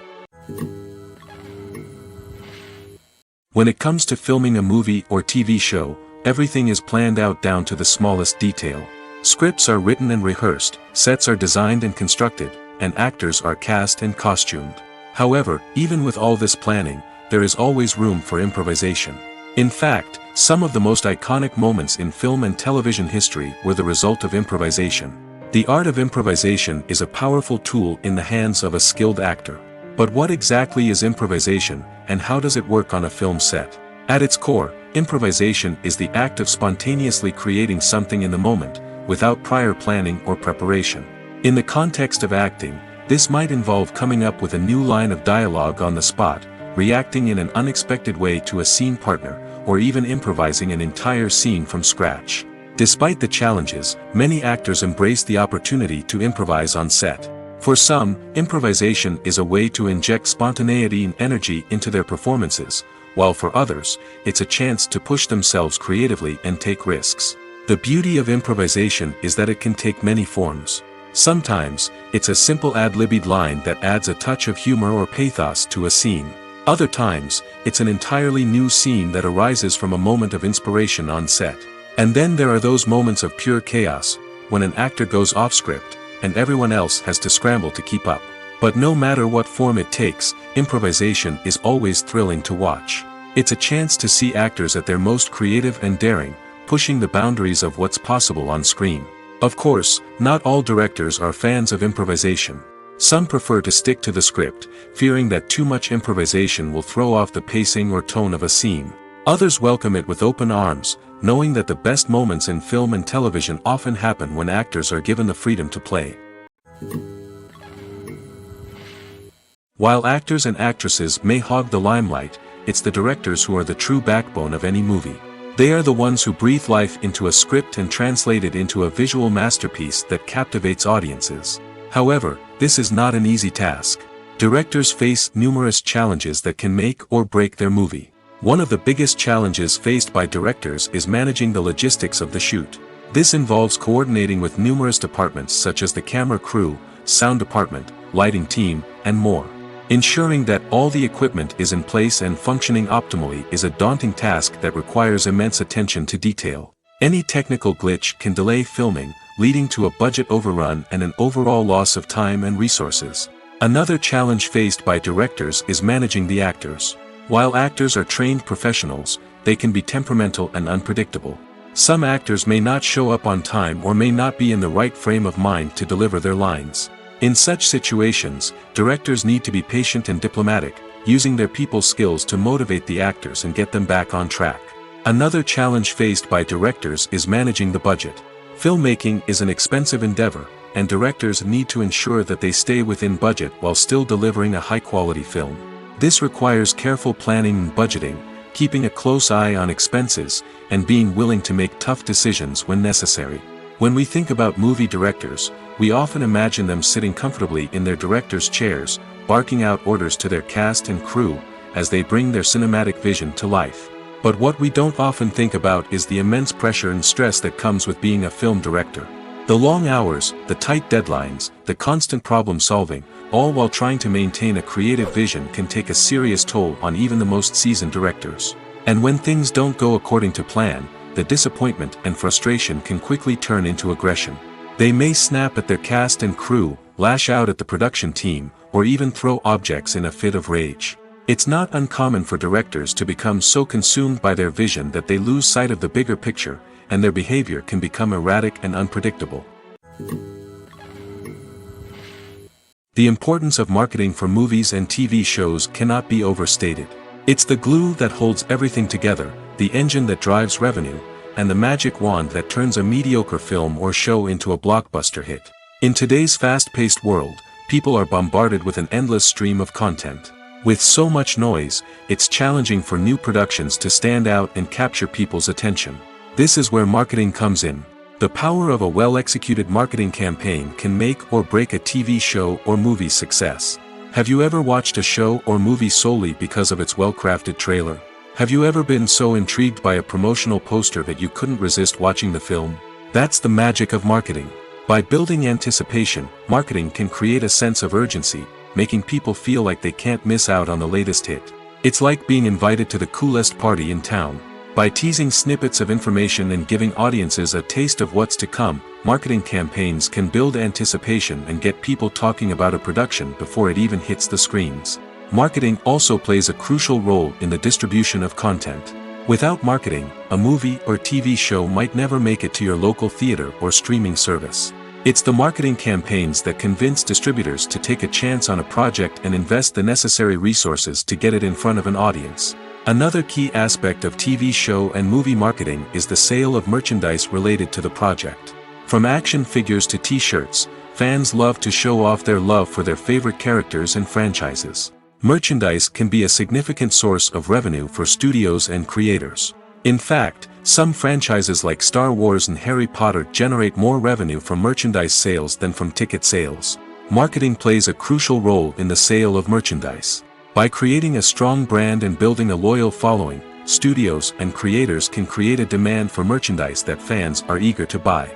When it comes to filming a movie or TV show, everything is planned out down to the smallest detail. Scripts are written and rehearsed, sets are designed and constructed, and actors are cast and costumed. However, even with all this planning, there is always room for improvisation. In fact, some of the most iconic moments in film and television history were the result of improvisation. The art of improvisation is a powerful tool in the hands of a skilled actor. But what exactly is improvisation, and how does it work on a film set? At its core, improvisation is the act of spontaneously creating something in the moment, without prior planning or preparation. In the context of acting, this might involve coming up with a new line of dialogue on the spot, reacting in an unexpected way to a scene partner, or even improvising an entire scene from scratch. Despite the challenges, many actors embrace the opportunity to improvise on set. For some, improvisation is a way to inject spontaneity and energy into their performances, while for others, it's a chance to push themselves creatively and take risks. The beauty of improvisation is that it can take many forms. Sometimes, it's a simple ad-libbed line that adds a touch of humor or pathos to a scene. Other times, it's an entirely new scene that arises from a moment of inspiration on set. And then there are those moments of pure chaos, when an actor goes off script, and everyone else has to scramble to keep up. But no matter what form it takes, improvisation is always thrilling to watch. It's a chance to see actors at their most creative and daring, pushing the boundaries of what's possible on screen. Of course, not all directors are fans of improvisation. Some prefer to stick to the script, fearing that too much improvisation will throw off the pacing or tone of a scene. Others welcome it with open arms, knowing that the best moments in film and television often happen when actors are given the freedom to play. While actors and actresses may hog the limelight, it's the directors who are the true backbone of any movie. They are the ones who breathe life into a script and translate it into a visual masterpiece that captivates audiences. However, this is not an easy task. Directors face numerous challenges that can make or break their movie. One of the biggest challenges faced by directors is managing the logistics of the shoot. This involves coordinating with numerous departments such as the camera crew, sound department, lighting team, and more. Ensuring that all the equipment is in place and functioning optimally is a daunting task that requires immense attention to detail. Any technical glitch can delay filming, leading to a budget overrun and an overall loss of time and resources. Another challenge faced by directors is managing the actors. While actors are trained professionals, they can be temperamental and unpredictable. Some actors may not show up on time or may not be in the right frame of mind to deliver their lines. In such situations, directors need to be patient and diplomatic, using their people skills to motivate the actors and get them back on track. Another challenge faced by directors is managing the budget. Filmmaking is an expensive endeavor, and directors need to ensure that they stay within budget while still delivering a high-quality film. This requires careful planning and budgeting, keeping a close eye on expenses, and being willing to make tough decisions when necessary. When we think about movie directors, we often imagine them sitting comfortably in their director's chairs, barking out orders to their cast and crew, as they bring their cinematic vision to life. But what we don't often think about is the immense pressure and stress that comes with being a film director. The long hours, the tight deadlines, the constant problem solving, all while trying to maintain a creative vision can take a serious toll on even the most seasoned directors. And when things don't go according to plan, the disappointment and frustration can quickly turn into aggression. They may snap at their cast and crew, lash out at the production team, or even throw objects in a fit of rage. It's not uncommon for directors to become so consumed by their vision that they lose sight of the bigger picture, and their behavior can become erratic and unpredictable. The importance of marketing for movies and TV shows cannot be overstated. It's the glue that holds everything together, the engine that drives revenue, and the magic wand that turns a mediocre film or show into a blockbuster hit. In today's fast-paced world, people are bombarded with an endless stream of content. With so much noise, it's challenging for new productions to stand out and capture people's attention. This is where marketing comes in. The power of a well-executed marketing campaign can make or break a TV show or movie's success. Have you ever watched a show or movie solely because of its well-crafted trailer? Have you ever been so intrigued by a promotional poster that you couldn't resist watching the film? That's the magic of marketing. By building anticipation, marketing can create a sense of urgency, making people feel like they can't miss out on the latest hit. It's like being invited to the coolest party in town. By teasing snippets of information and giving audiences a taste of what's to come, marketing campaigns can build anticipation and get people talking about a production before it even hits the screens. Marketing also plays a crucial role in the distribution of content. Without marketing, a movie or TV show might never make it to your local theater or streaming service. It's the marketing campaigns that convince distributors to take a chance on a project and invest the necessary resources to get it in front of an audience. Another key aspect of TV show and movie marketing is the sale of merchandise related to the project. From action figures to t-shirts, fans love to show off their love for their favorite characters and franchises. Merchandise can be a significant source of revenue for studios and creators. In fact, some franchises like Star Wars and Harry Potter generate more revenue from merchandise sales than from ticket sales. Marketing plays a crucial role in the sale of merchandise. By creating a strong brand and building a loyal following, studios and creators can create a demand for merchandise that fans are eager to buy.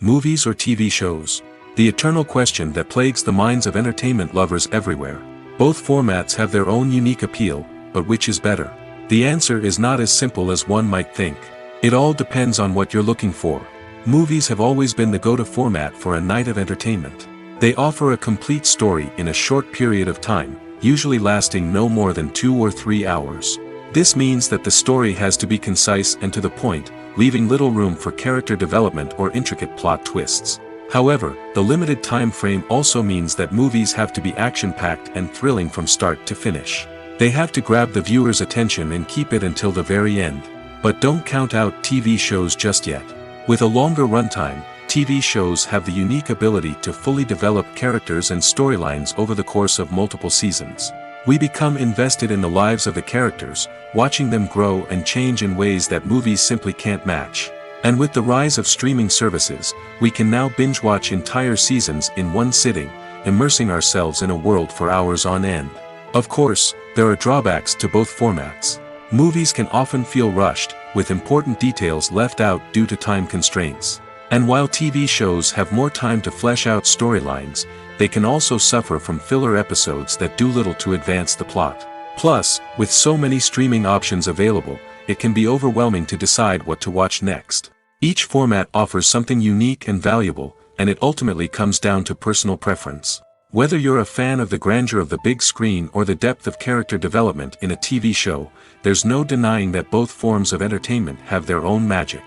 Movies or TV shows? The eternal question that plagues the minds of entertainment lovers everywhere. Both formats have their own unique appeal, but which is better? The answer is not as simple as one might think. It all depends on what you're looking for. Movies have always been the go-to format for a night of entertainment. They offer a complete story in a short period of time, usually lasting no more than 2 or 3 hours. This means that the story has to be concise and to the point, leaving little room for character development or intricate plot twists. However, the limited time frame also means that movies have to be action-packed and thrilling from start to finish. They have to grab the viewer's attention and keep it until the very end. But don't count out TV shows just yet. With a longer runtime, TV shows have the unique ability to fully develop characters and storylines over the course of multiple seasons. We become invested in the lives of the characters, watching them grow and change in ways that movies simply can't match. And with the rise of streaming services, we can now binge-watch entire seasons in one sitting, immersing ourselves in a world for hours on end. Of course, there are drawbacks to both formats. Movies can often feel rushed, with important details left out due to time constraints. And while TV shows have more time to flesh out storylines, they can also suffer from filler episodes that do little to advance the plot. Plus, with so many streaming options available, it can be overwhelming to decide what to watch next. Each format offers something unique and valuable, and it ultimately comes down to personal preference. Whether you're a fan of the grandeur of the big screen or the depth of character development in a TV show, there's no denying that both forms of entertainment have their own magic.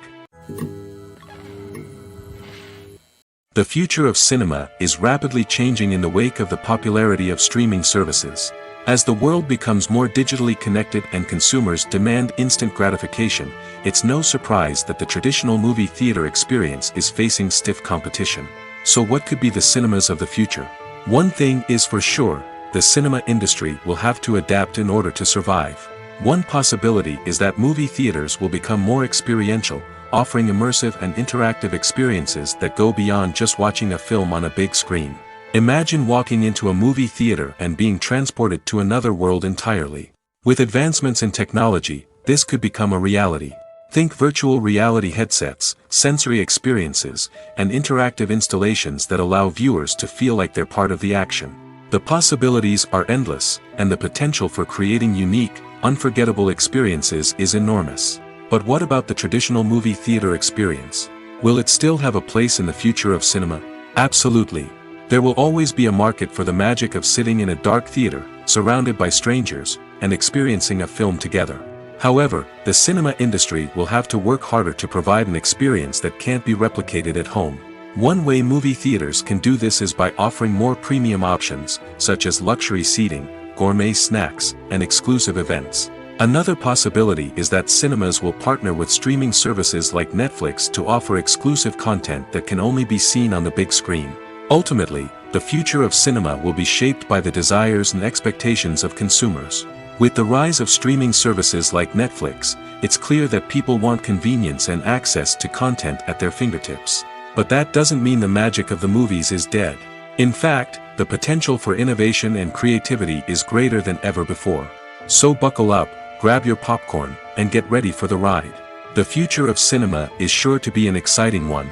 The future of cinema is rapidly changing in the wake of the popularity of streaming services. As the world becomes more digitally connected and consumers demand instant gratification, it's no surprise that the traditional movie theater experience is facing stiff competition. So what could be the cinemas of the future? One thing is for sure, the cinema industry will have to adapt in order to survive. One possibility is that movie theaters will become more experiential, offering immersive and interactive experiences that go beyond just watching a film on a big screen. Imagine walking into a movie theater and being transported to another world entirely. With advancements in technology, this could become a reality. Think virtual reality headsets, sensory experiences, and interactive installations that allow viewers to feel like they're part of the action. The possibilities are endless, and the potential for creating unique, unforgettable experiences is enormous. But what about the traditional movie theater experience? Will it still have a place in the future of cinema? Absolutely. There will always be a market for the magic of sitting in a dark theater, surrounded by strangers, and experiencing a film together. However, the cinema industry will have to work harder to provide an experience that can't be replicated at home. One way movie theaters can do this is by offering more premium options, such as luxury seating, gourmet snacks, and exclusive events. Another possibility is that cinemas will partner with streaming services like Netflix to offer exclusive content that can only be seen on the big screen. Ultimately, the future of cinema will be shaped by the desires and expectations of consumers. With the rise of streaming services like Netflix, it's clear that people want convenience and access to content at their fingertips. But that doesn't mean the magic of the movies is dead. In fact, the potential for innovation and creativity is greater than ever before. So buckle up, grab your popcorn, and get ready for the ride. The future of cinema is sure to be an exciting one.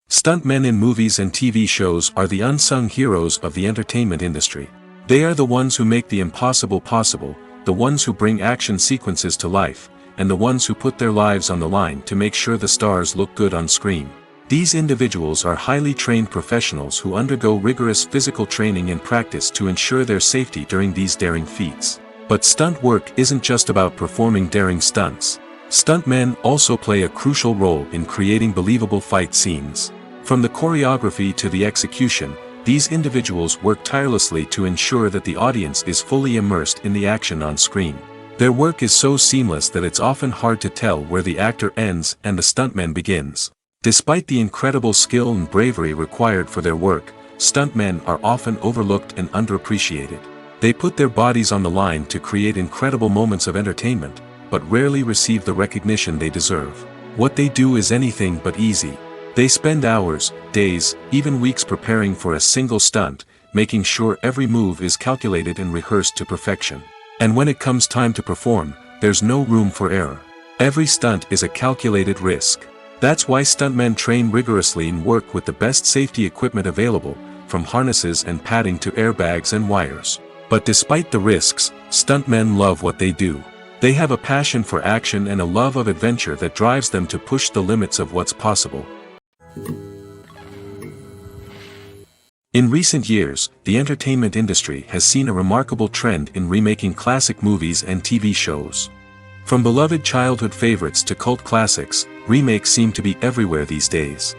Stuntmen in movies and TV shows are the unsung heroes of the entertainment industry. They are the ones who make the impossible possible, the ones who bring action sequences to life, and the ones who put their lives on the line to make sure the stars look good on screen. These individuals are highly trained professionals who undergo rigorous physical training and practice to ensure their safety during these daring feats. But stunt work isn't just about performing daring stunts. Stuntmen also play a crucial role in creating believable fight scenes. From the choreography to the execution, these individuals work tirelessly to ensure that the audience is fully immersed in the action on screen. Their work is so seamless that it's often hard to tell where the actor ends and the stuntman begins. Despite the incredible skill and bravery required for their work, stuntmen are often overlooked and underappreciated. They put their bodies on the line to create incredible moments of entertainment, but rarely receive the recognition they deserve. What they do is anything but easy. They spend hours, days, even weeks preparing for a single stunt, making sure every move is calculated and rehearsed to perfection. And when it comes time to perform, there's no room for error. Every stunt is a calculated risk. That's why stuntmen train rigorously and work with the best safety equipment available, from harnesses and padding to airbags and wires. But despite the risks, stuntmen love what they do. They have a passion for action and a love of adventure that drives them to push the limits of what's possible. In recent years, the entertainment industry has seen a remarkable trend in remaking classic movies and TV shows. From beloved childhood favorites to cult classics, remakes seem to be everywhere these days.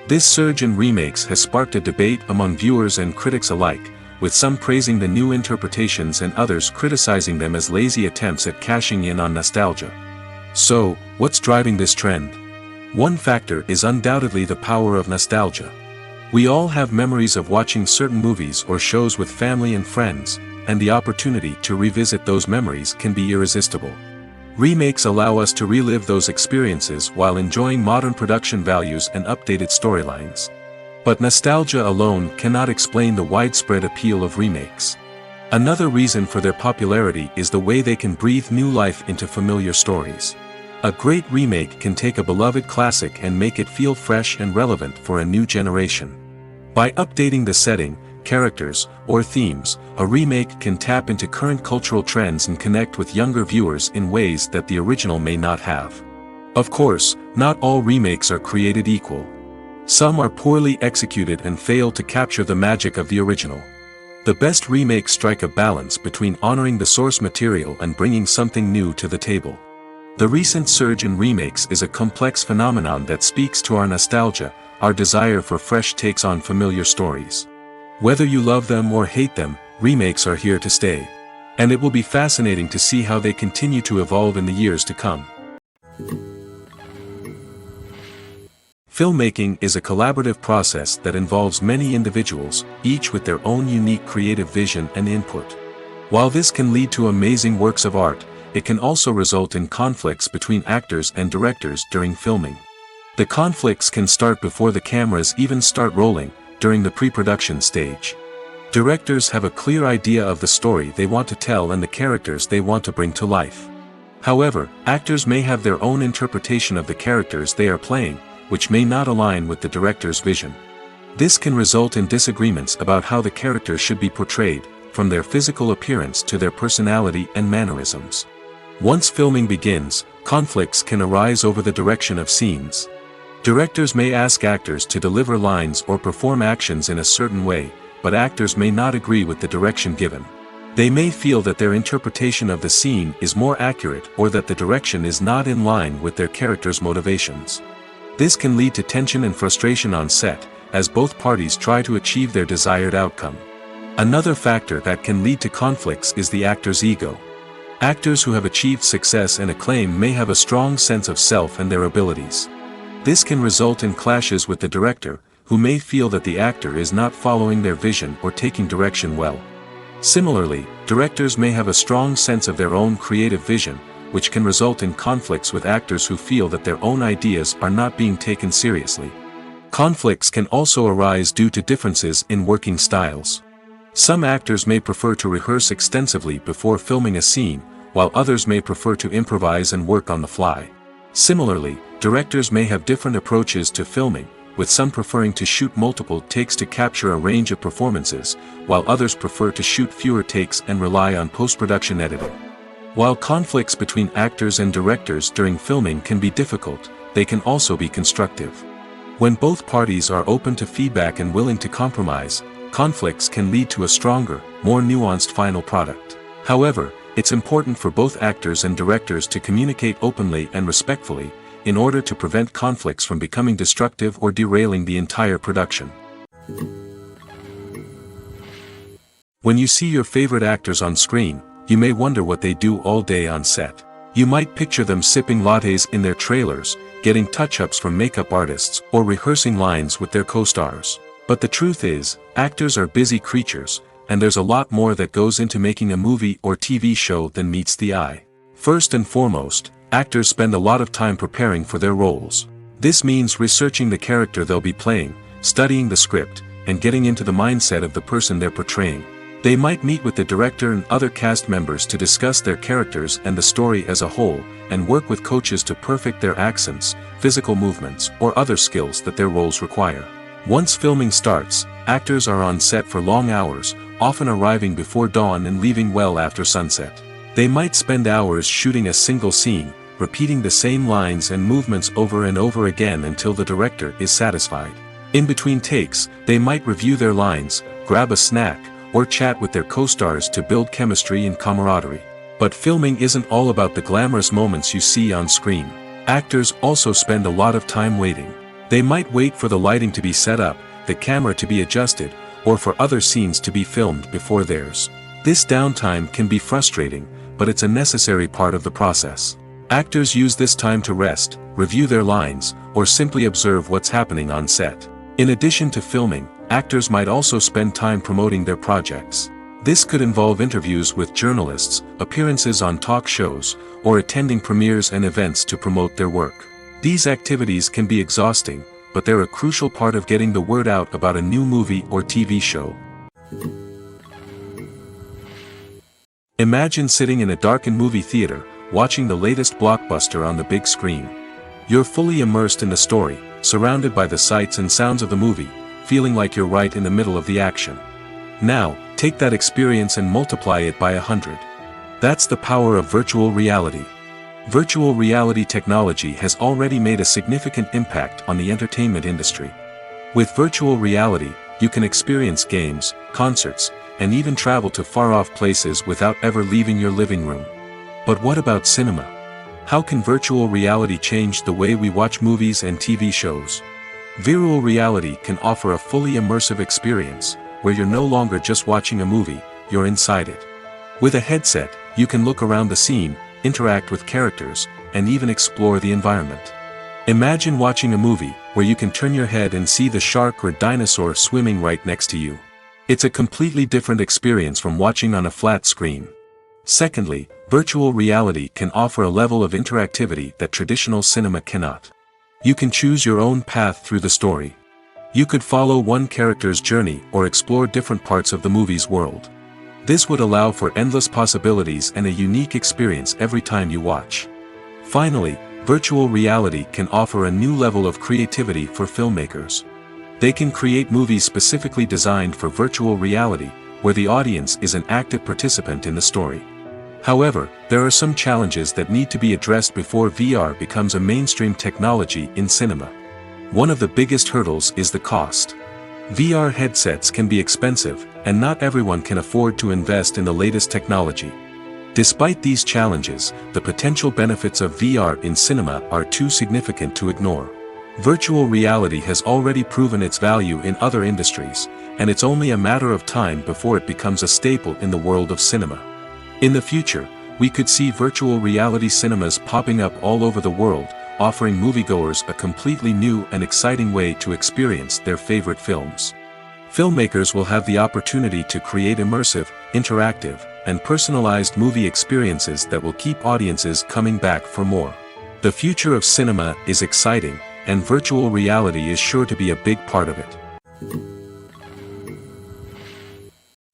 This surge in remakes has sparked a debate among viewers and critics alike, with some praising the new interpretations and others criticizing them as lazy attempts at cashing in on nostalgia. So, what's driving this trend? One factor is undoubtedly the power of nostalgia. We all have memories of watching certain movies or shows with family and friends, and the opportunity to revisit those memories can be irresistible. Remakes allow us to relive those experiences while enjoying modern production values and updated storylines. But nostalgia alone cannot explain the widespread appeal of remakes. Another reason for their popularity is the way they can breathe new life into familiar stories. A great remake can take a beloved classic and make it feel fresh and relevant for a new generation. By updating the setting, characters, or themes, a remake can tap into current cultural trends and connect with younger viewers in ways that the original may not have. Of course, not all remakes are created equal. Some are poorly executed and fail to capture the magic of the original. The best remakes strike a balance between honoring the source material and bringing something new to the table. The recent surge in remakes is a complex phenomenon that speaks to our nostalgia, our desire for fresh takes on familiar stories. Whether you love them or hate them, remakes are here to stay. And it will be fascinating to see how they continue to evolve in the years to come. Filmmaking is a collaborative process that involves many individuals, each with their own unique creative vision and input. While this can lead to amazing works of art, it can also result in conflicts between actors and directors during filming. The conflicts can start before the cameras even start rolling, during the pre-production stage. Directors have a clear idea of the story they want to tell and the characters they want to bring to life. However, actors may have their own interpretation of the characters they are playing, which may not align with the director's vision. This can result in disagreements about how the characters should be portrayed, from their physical appearance to their personality and mannerisms. Once filming begins, conflicts can arise over the direction of scenes. Directors may ask actors to deliver lines or perform actions in a certain way, but actors may not agree with the direction given. They may feel that their interpretation of the scene is more accurate or that the direction is not in line with their character's motivations. This can lead to tension and frustration on set, as both parties try to achieve their desired outcome. Another factor that can lead to conflicts is the actor's ego. Actors who have achieved success and acclaim may have a strong sense of self and their abilities. This can result in clashes with the director, who may feel that the actor is not following their vision or taking direction well. Similarly, directors may have a strong sense of their own creative vision, which can result in conflicts with actors who feel that their own ideas are not being taken seriously. Conflicts can also arise due to differences in working styles. Some actors may prefer to rehearse extensively before filming a scene, while others may prefer to improvise and work on the fly. Similarly, directors may have different approaches to filming, with some preferring to shoot multiple takes to capture a range of performances, while others prefer to shoot fewer takes and rely on post-production editing. While conflicts between actors and directors during filming can be difficult, they can also be constructive. When both parties are open to feedback and willing to compromise, conflicts can lead to a stronger, more nuanced final product. However, it's important for both actors and directors to communicate openly and respectfully, in order to prevent conflicts from becoming destructive or derailing the entire production. When you see your favorite actors on screen, you may wonder what they do all day on set. You might picture them sipping lattes in their trailers, getting touch-ups from makeup artists, or rehearsing lines with their co-stars. But the truth is, actors are busy creatures, and there's a lot more that goes into making a movie or TV show than meets the eye. First and foremost, actors spend a lot of time preparing for their roles. This means researching the character they'll be playing, studying the script, and getting into the mindset of the person they're portraying. They might meet with the director and other cast members to discuss their characters and the story as a whole, and work with coaches to perfect their accents, physical movements, or other skills that their roles require. Once filming starts, actors are on set for long hours, often arriving before dawn and leaving well after sunset. They might spend hours shooting a single scene, repeating the same lines and movements over and over again until the director is satisfied. In between takes, they might review their lines, grab a snack, or chat with their co-stars to build chemistry and camaraderie. But filming isn't all about the glamorous moments you see on screen. Actors also spend a lot of time waiting. They might wait for the lighting to be set up, the camera to be adjusted, or for other scenes to be filmed before theirs. This downtime can be frustrating, but it's a necessary part of the process. Actors use this time to rest, review their lines, or simply observe what's happening on set. In addition to filming, actors might also spend time promoting their projects. This could involve interviews with journalists, appearances on talk shows, or attending premieres and events to promote their work. These activities can be exhausting, but they're a crucial part of getting the word out about a new movie or TV show. Imagine sitting in a darkened movie theater, watching the latest blockbuster on the big screen. You're fully immersed in the story, surrounded by the sights and sounds of the movie, feeling like you're right in the middle of the action. Now, take that experience and multiply it by 100. That's the power of virtual reality. Virtual reality technology has already made a significant impact on the entertainment industry. With virtual reality, you can experience games, concerts, and even travel to far-off places without ever leaving your living room. But what about cinema? How can virtual reality change the way we watch movies and TV shows? Virtual reality can offer a fully immersive experience, where you're no longer just watching a movie, you're inside it. With a headset, you can look around the scene, interact with characters, and even explore the environment. Imagine watching a movie where you can turn your head and see the shark or dinosaur swimming right next to you. It's a completely different experience from watching on a flat screen. Secondly, virtual reality can offer a level of interactivity that traditional cinema cannot. You can choose your own path through the story. You could follow one character's journey or explore different parts of the movie's world. This would allow for endless possibilities and a unique experience every time you watch. Finally, virtual reality can offer a new level of creativity for filmmakers. They can create movies specifically designed for virtual reality, where the audience is an active participant in the story. However, there are some challenges that need to be addressed before VR becomes a mainstream technology in cinema. One of the biggest hurdles is the cost. VR headsets can be expensive, and not everyone can afford to invest in the latest technology. Despite these challenges, the potential benefits of VR in cinema are too significant to ignore. Virtual reality has already proven its value in other industries, and it's only a matter of time before it becomes a staple in the world of cinema. In the future, we could see virtual reality cinemas popping up all over the world, offering moviegoers a completely new and exciting way to experience their favorite films. Filmmakers will have the opportunity to create immersive, interactive, and personalized movie experiences that will keep audiences coming back for more. The future of cinema is exciting, and virtual reality is sure to be a big part of it.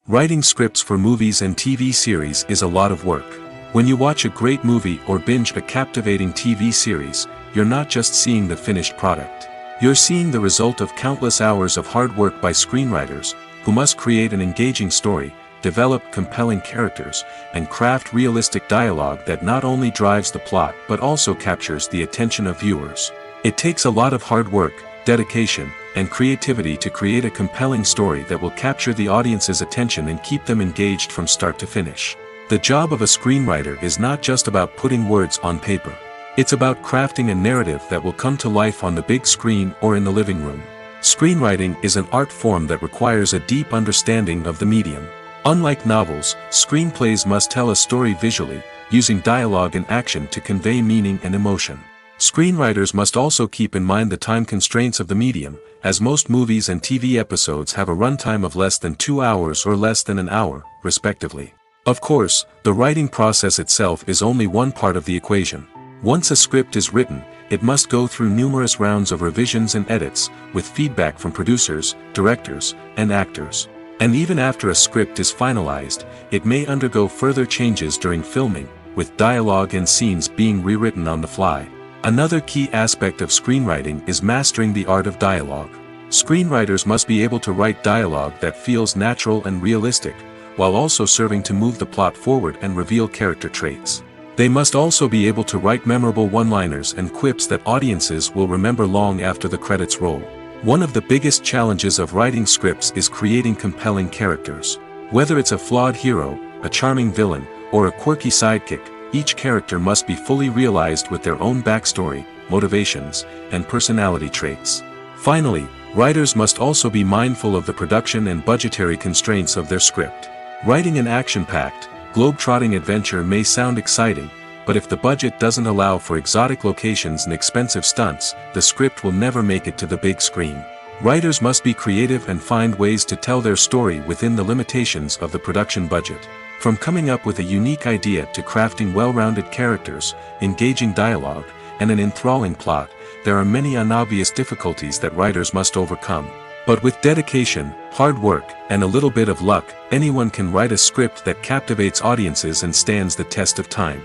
Writing scripts for movies and TV series is a lot of work. When you watch a great movie or binge a captivating TV series, you're not just seeing the finished product. You're seeing the result of countless hours of hard work by screenwriters, who must create an engaging story, develop compelling characters, and craft realistic dialogue that not only drives the plot but also captures the attention of viewers. It takes a lot of hard work, dedication, and creativity to create a compelling story that will capture the audience's attention and keep them engaged from start to finish. The job of a screenwriter is not just about putting words on paper. It's about crafting a narrative that will come to life on the big screen or in the living room. Screenwriting is an art form that requires a deep understanding of the medium. Unlike novels, screenplays must tell a story visually, using dialogue and action to convey meaning and emotion. Screenwriters must also keep in mind the time constraints of the medium, as most movies and TV episodes have a runtime of less than 2 hours or less than an hour, respectively. Of course, the writing process itself is only one part of the equation. Once a script is written, it must go through numerous rounds of revisions and edits, with feedback from producers, directors, and actors. And even after a script is finalized, it may undergo further changes during filming, with dialogue and scenes being rewritten on the fly. Another key aspect of screenwriting is mastering the art of dialogue. Screenwriters must be able to write dialogue that feels natural and realistic, while also serving to move the plot forward and reveal character traits. They must also be able to write memorable one-liners and quips that audiences will remember long after the credits roll. One of the biggest challenges of writing scripts is creating compelling characters. Whether it's a flawed hero, a charming villain, or a quirky sidekick, each character must be fully realized with their own backstory, motivations, and personality traits. Finally, writers must also be mindful of the production and budgetary constraints of their script. Writing an action-packed, globe-trotting adventure may sound exciting, but if the budget doesn't allow for exotic locations and expensive stunts, the script will never make it to the big screen. Writers must be creative and find ways to tell their story within the limitations of the production budget. From coming up with a unique idea to crafting well-rounded characters, engaging dialogue, and an enthralling plot, there are many unobvious difficulties that writers must overcome. But with dedication, hard work, and a little bit of luck, anyone can write a script that captivates audiences and stands the test of time.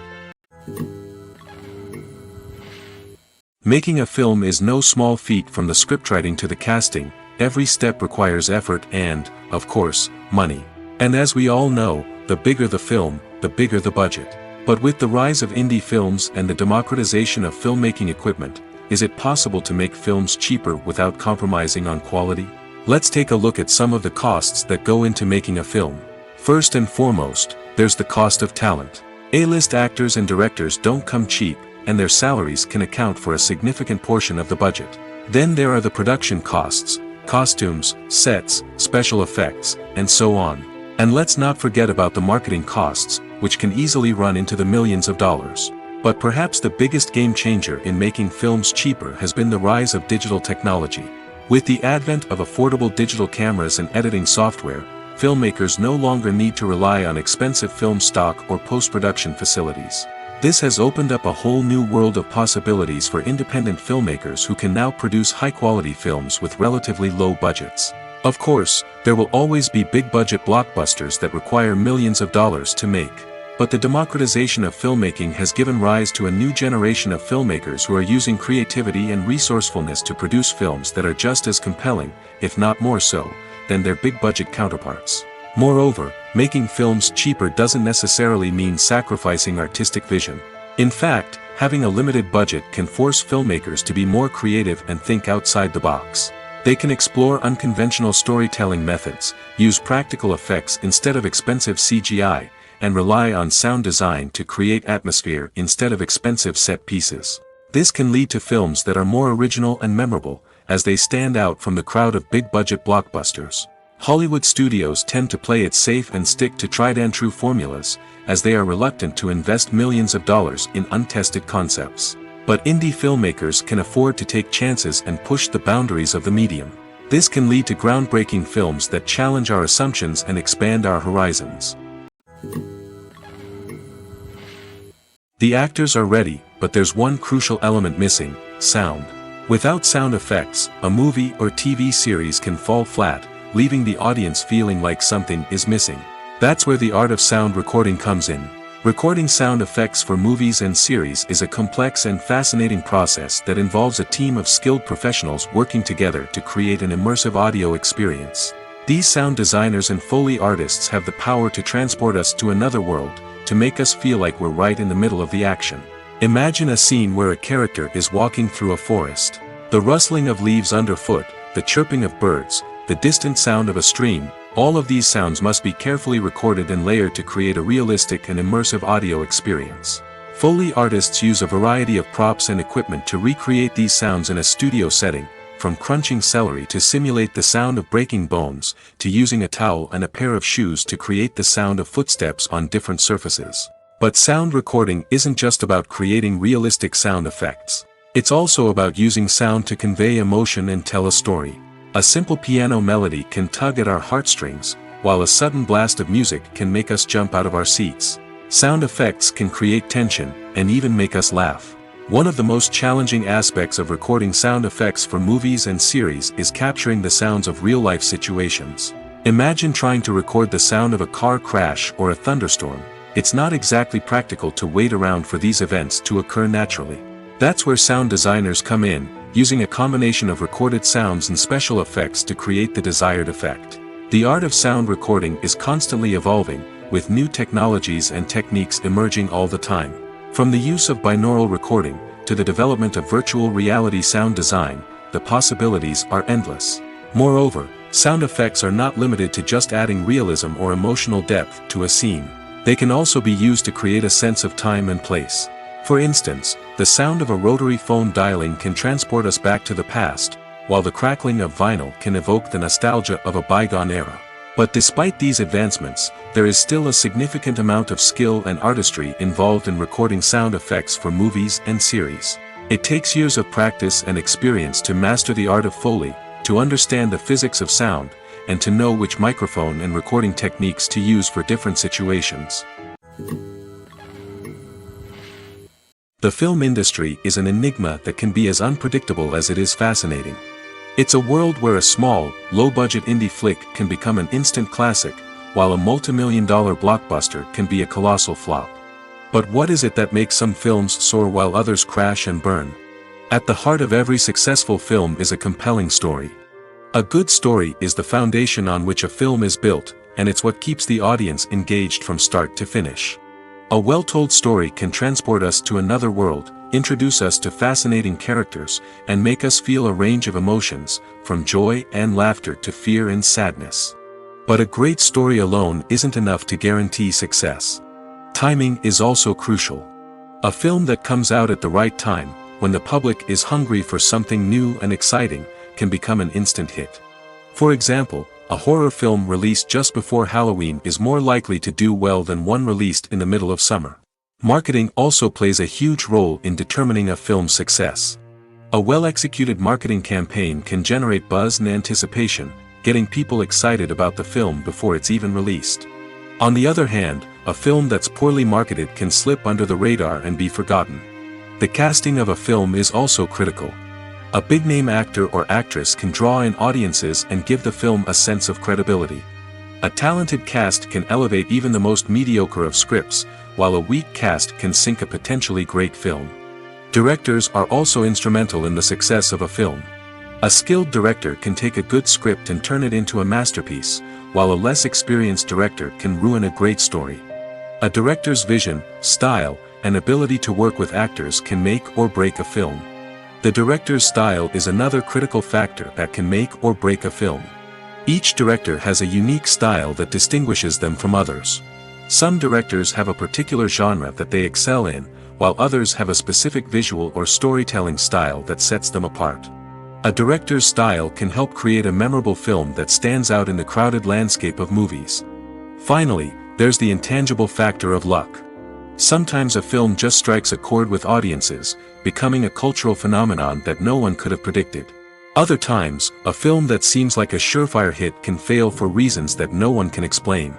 Making a film is no small feat. From the scriptwriting to the casting, every step requires effort and, of course, money. And as we all know, the bigger the film, the bigger the budget. But with the rise of indie films and the democratization of filmmaking equipment, is it possible to make films cheaper without compromising on quality? Let's take a look at some of the costs that go into making a film. First and foremost, there's the cost of talent. A-list actors and directors don't come cheap, and their salaries can account for a significant portion of the budget. Then there are the production costs, costumes, sets, special effects, and so on. And let's not forget about the marketing costs, which can easily run into the millions of dollars. But perhaps the biggest game changer in making films cheaper has been the rise of digital technology. With the advent of affordable digital cameras and editing software, filmmakers no longer need to rely on expensive film stock or post-production facilities. This has opened up a whole new world of possibilities for independent filmmakers who can now produce high-quality films with relatively low budgets. Of course, there will always be big-budget blockbusters that require millions of dollars to make. But the democratization of filmmaking has given rise to a new generation of filmmakers who are using creativity and resourcefulness to produce films that are just as compelling, if not more so, than their big-budget counterparts. Moreover, making films cheaper doesn't necessarily mean sacrificing artistic vision. In fact, having a limited budget can force filmmakers to be more creative and think outside the box. They can explore unconventional storytelling methods, use practical effects instead of expensive CGI, and rely on sound design to create atmosphere instead of expensive set pieces. This can lead to films that are more original and memorable, as they stand out from the crowd of big-budget blockbusters. Hollywood studios tend to play it safe and stick to tried-and-true formulas, as they are reluctant to invest millions of dollars in untested concepts. But indie filmmakers can afford to take chances and push the boundaries of the medium. This can lead to groundbreaking films that challenge our assumptions and expand our horizons. The actors are ready, but there's one crucial element missing: sound. Without sound effects, a movie or TV series can fall flat, leaving the audience feeling like something is missing. That's where the art of sound recording comes in. Recording sound effects for movies and series is a complex and fascinating process that involves a team of skilled professionals working together to create an immersive audio experience. These sound designers and Foley artists have the power to transport us to another world, to make us feel like we're right in the middle of the action. Imagine a scene where a character is walking through a forest. The rustling of leaves underfoot, the chirping of birds, the distant sound of a stream, all of these sounds must be carefully recorded and layered to create a realistic and immersive audio experience. Foley artists use a variety of props and equipment to recreate these sounds in a studio setting, from crunching celery to simulate the sound of breaking bones, to using a towel and a pair of shoes to create the sound of footsteps on different surfaces. But sound recording isn't just about creating realistic sound effects. It's also about using sound to convey emotion and tell a story. A simple piano melody can tug at our heartstrings, while a sudden blast of music can make us jump out of our seats. Sound effects can create tension, and even make us laugh. One of the most challenging aspects of recording sound effects for movies and series is capturing the sounds of real-life situations. Imagine trying to record the sound of a car crash or a thunderstorm. It's not exactly practical to wait around for these events to occur naturally. That's where sound designers come in, using a combination of recorded sounds and special effects to create the desired effect. The art of sound recording is constantly evolving, with new technologies and techniques emerging all the time. From the use of binaural recording, to the development of virtual reality sound design, the possibilities are endless. Moreover, sound effects are not limited to just adding realism or emotional depth to a scene. They can also be used to create a sense of time and place. For instance, the sound of a rotary phone dialing can transport us back to the past, while the crackling of vinyl can evoke the nostalgia of a bygone era. But despite these advancements, there is still a significant amount of skill and artistry involved in recording sound effects for movies and series. It takes years of practice and experience to master the art of Foley, to understand the physics of sound, and to know which microphone and recording techniques to use for different situations. The film industry is an enigma that can be as unpredictable as it is fascinating. It's a world where a small, low-budget indie flick can become an instant classic, while a multi-million-dollar blockbuster can be a colossal flop. But what is it that makes some films soar while others crash and burn? At the heart of every successful film is a compelling story. A good story is the foundation on which a film is built, and it's what keeps the audience engaged from start to finish. A well-told story can transport us to another world, introduce us to fascinating characters, and make us feel a range of emotions, from joy and laughter to fear and sadness. But a great story alone isn't enough to guarantee success. Timing is also crucial. A film that comes out at the right time, when the public is hungry for something new and exciting, can become an instant hit. For example, a horror film released just before Halloween is more likely to do well than one released in the middle of summer. Marketing also plays a huge role in determining a film's success. A well-executed marketing campaign can generate buzz and anticipation, getting people excited about the film before it's even released. On the other hand, a film that's poorly marketed can slip under the radar and be forgotten. The casting of a film is also critical. A big-name actor or actress can draw in audiences and give the film a sense of credibility. A talented cast can elevate even the most mediocre of scripts, while a weak cast can sink a potentially great film. Directors are also instrumental in the success of a film. A skilled director can take a good script and turn it into a masterpiece, while a less experienced director can ruin a great story. A director's vision, style, and ability to work with actors can make or break a film. The director's style is another critical factor that can make or break a film. Each director has a unique style that distinguishes them from others. Some directors have a particular genre that they excel in, while others have a specific visual or storytelling style that sets them apart. A director's style can help create a memorable film that stands out in the crowded landscape of movies. Finally, there's the intangible factor of luck. Sometimes a film just strikes a chord with audiences, becoming a cultural phenomenon that no one could have predicted. Other times, a film that seems like a surefire hit can fail for reasons that no one can explain.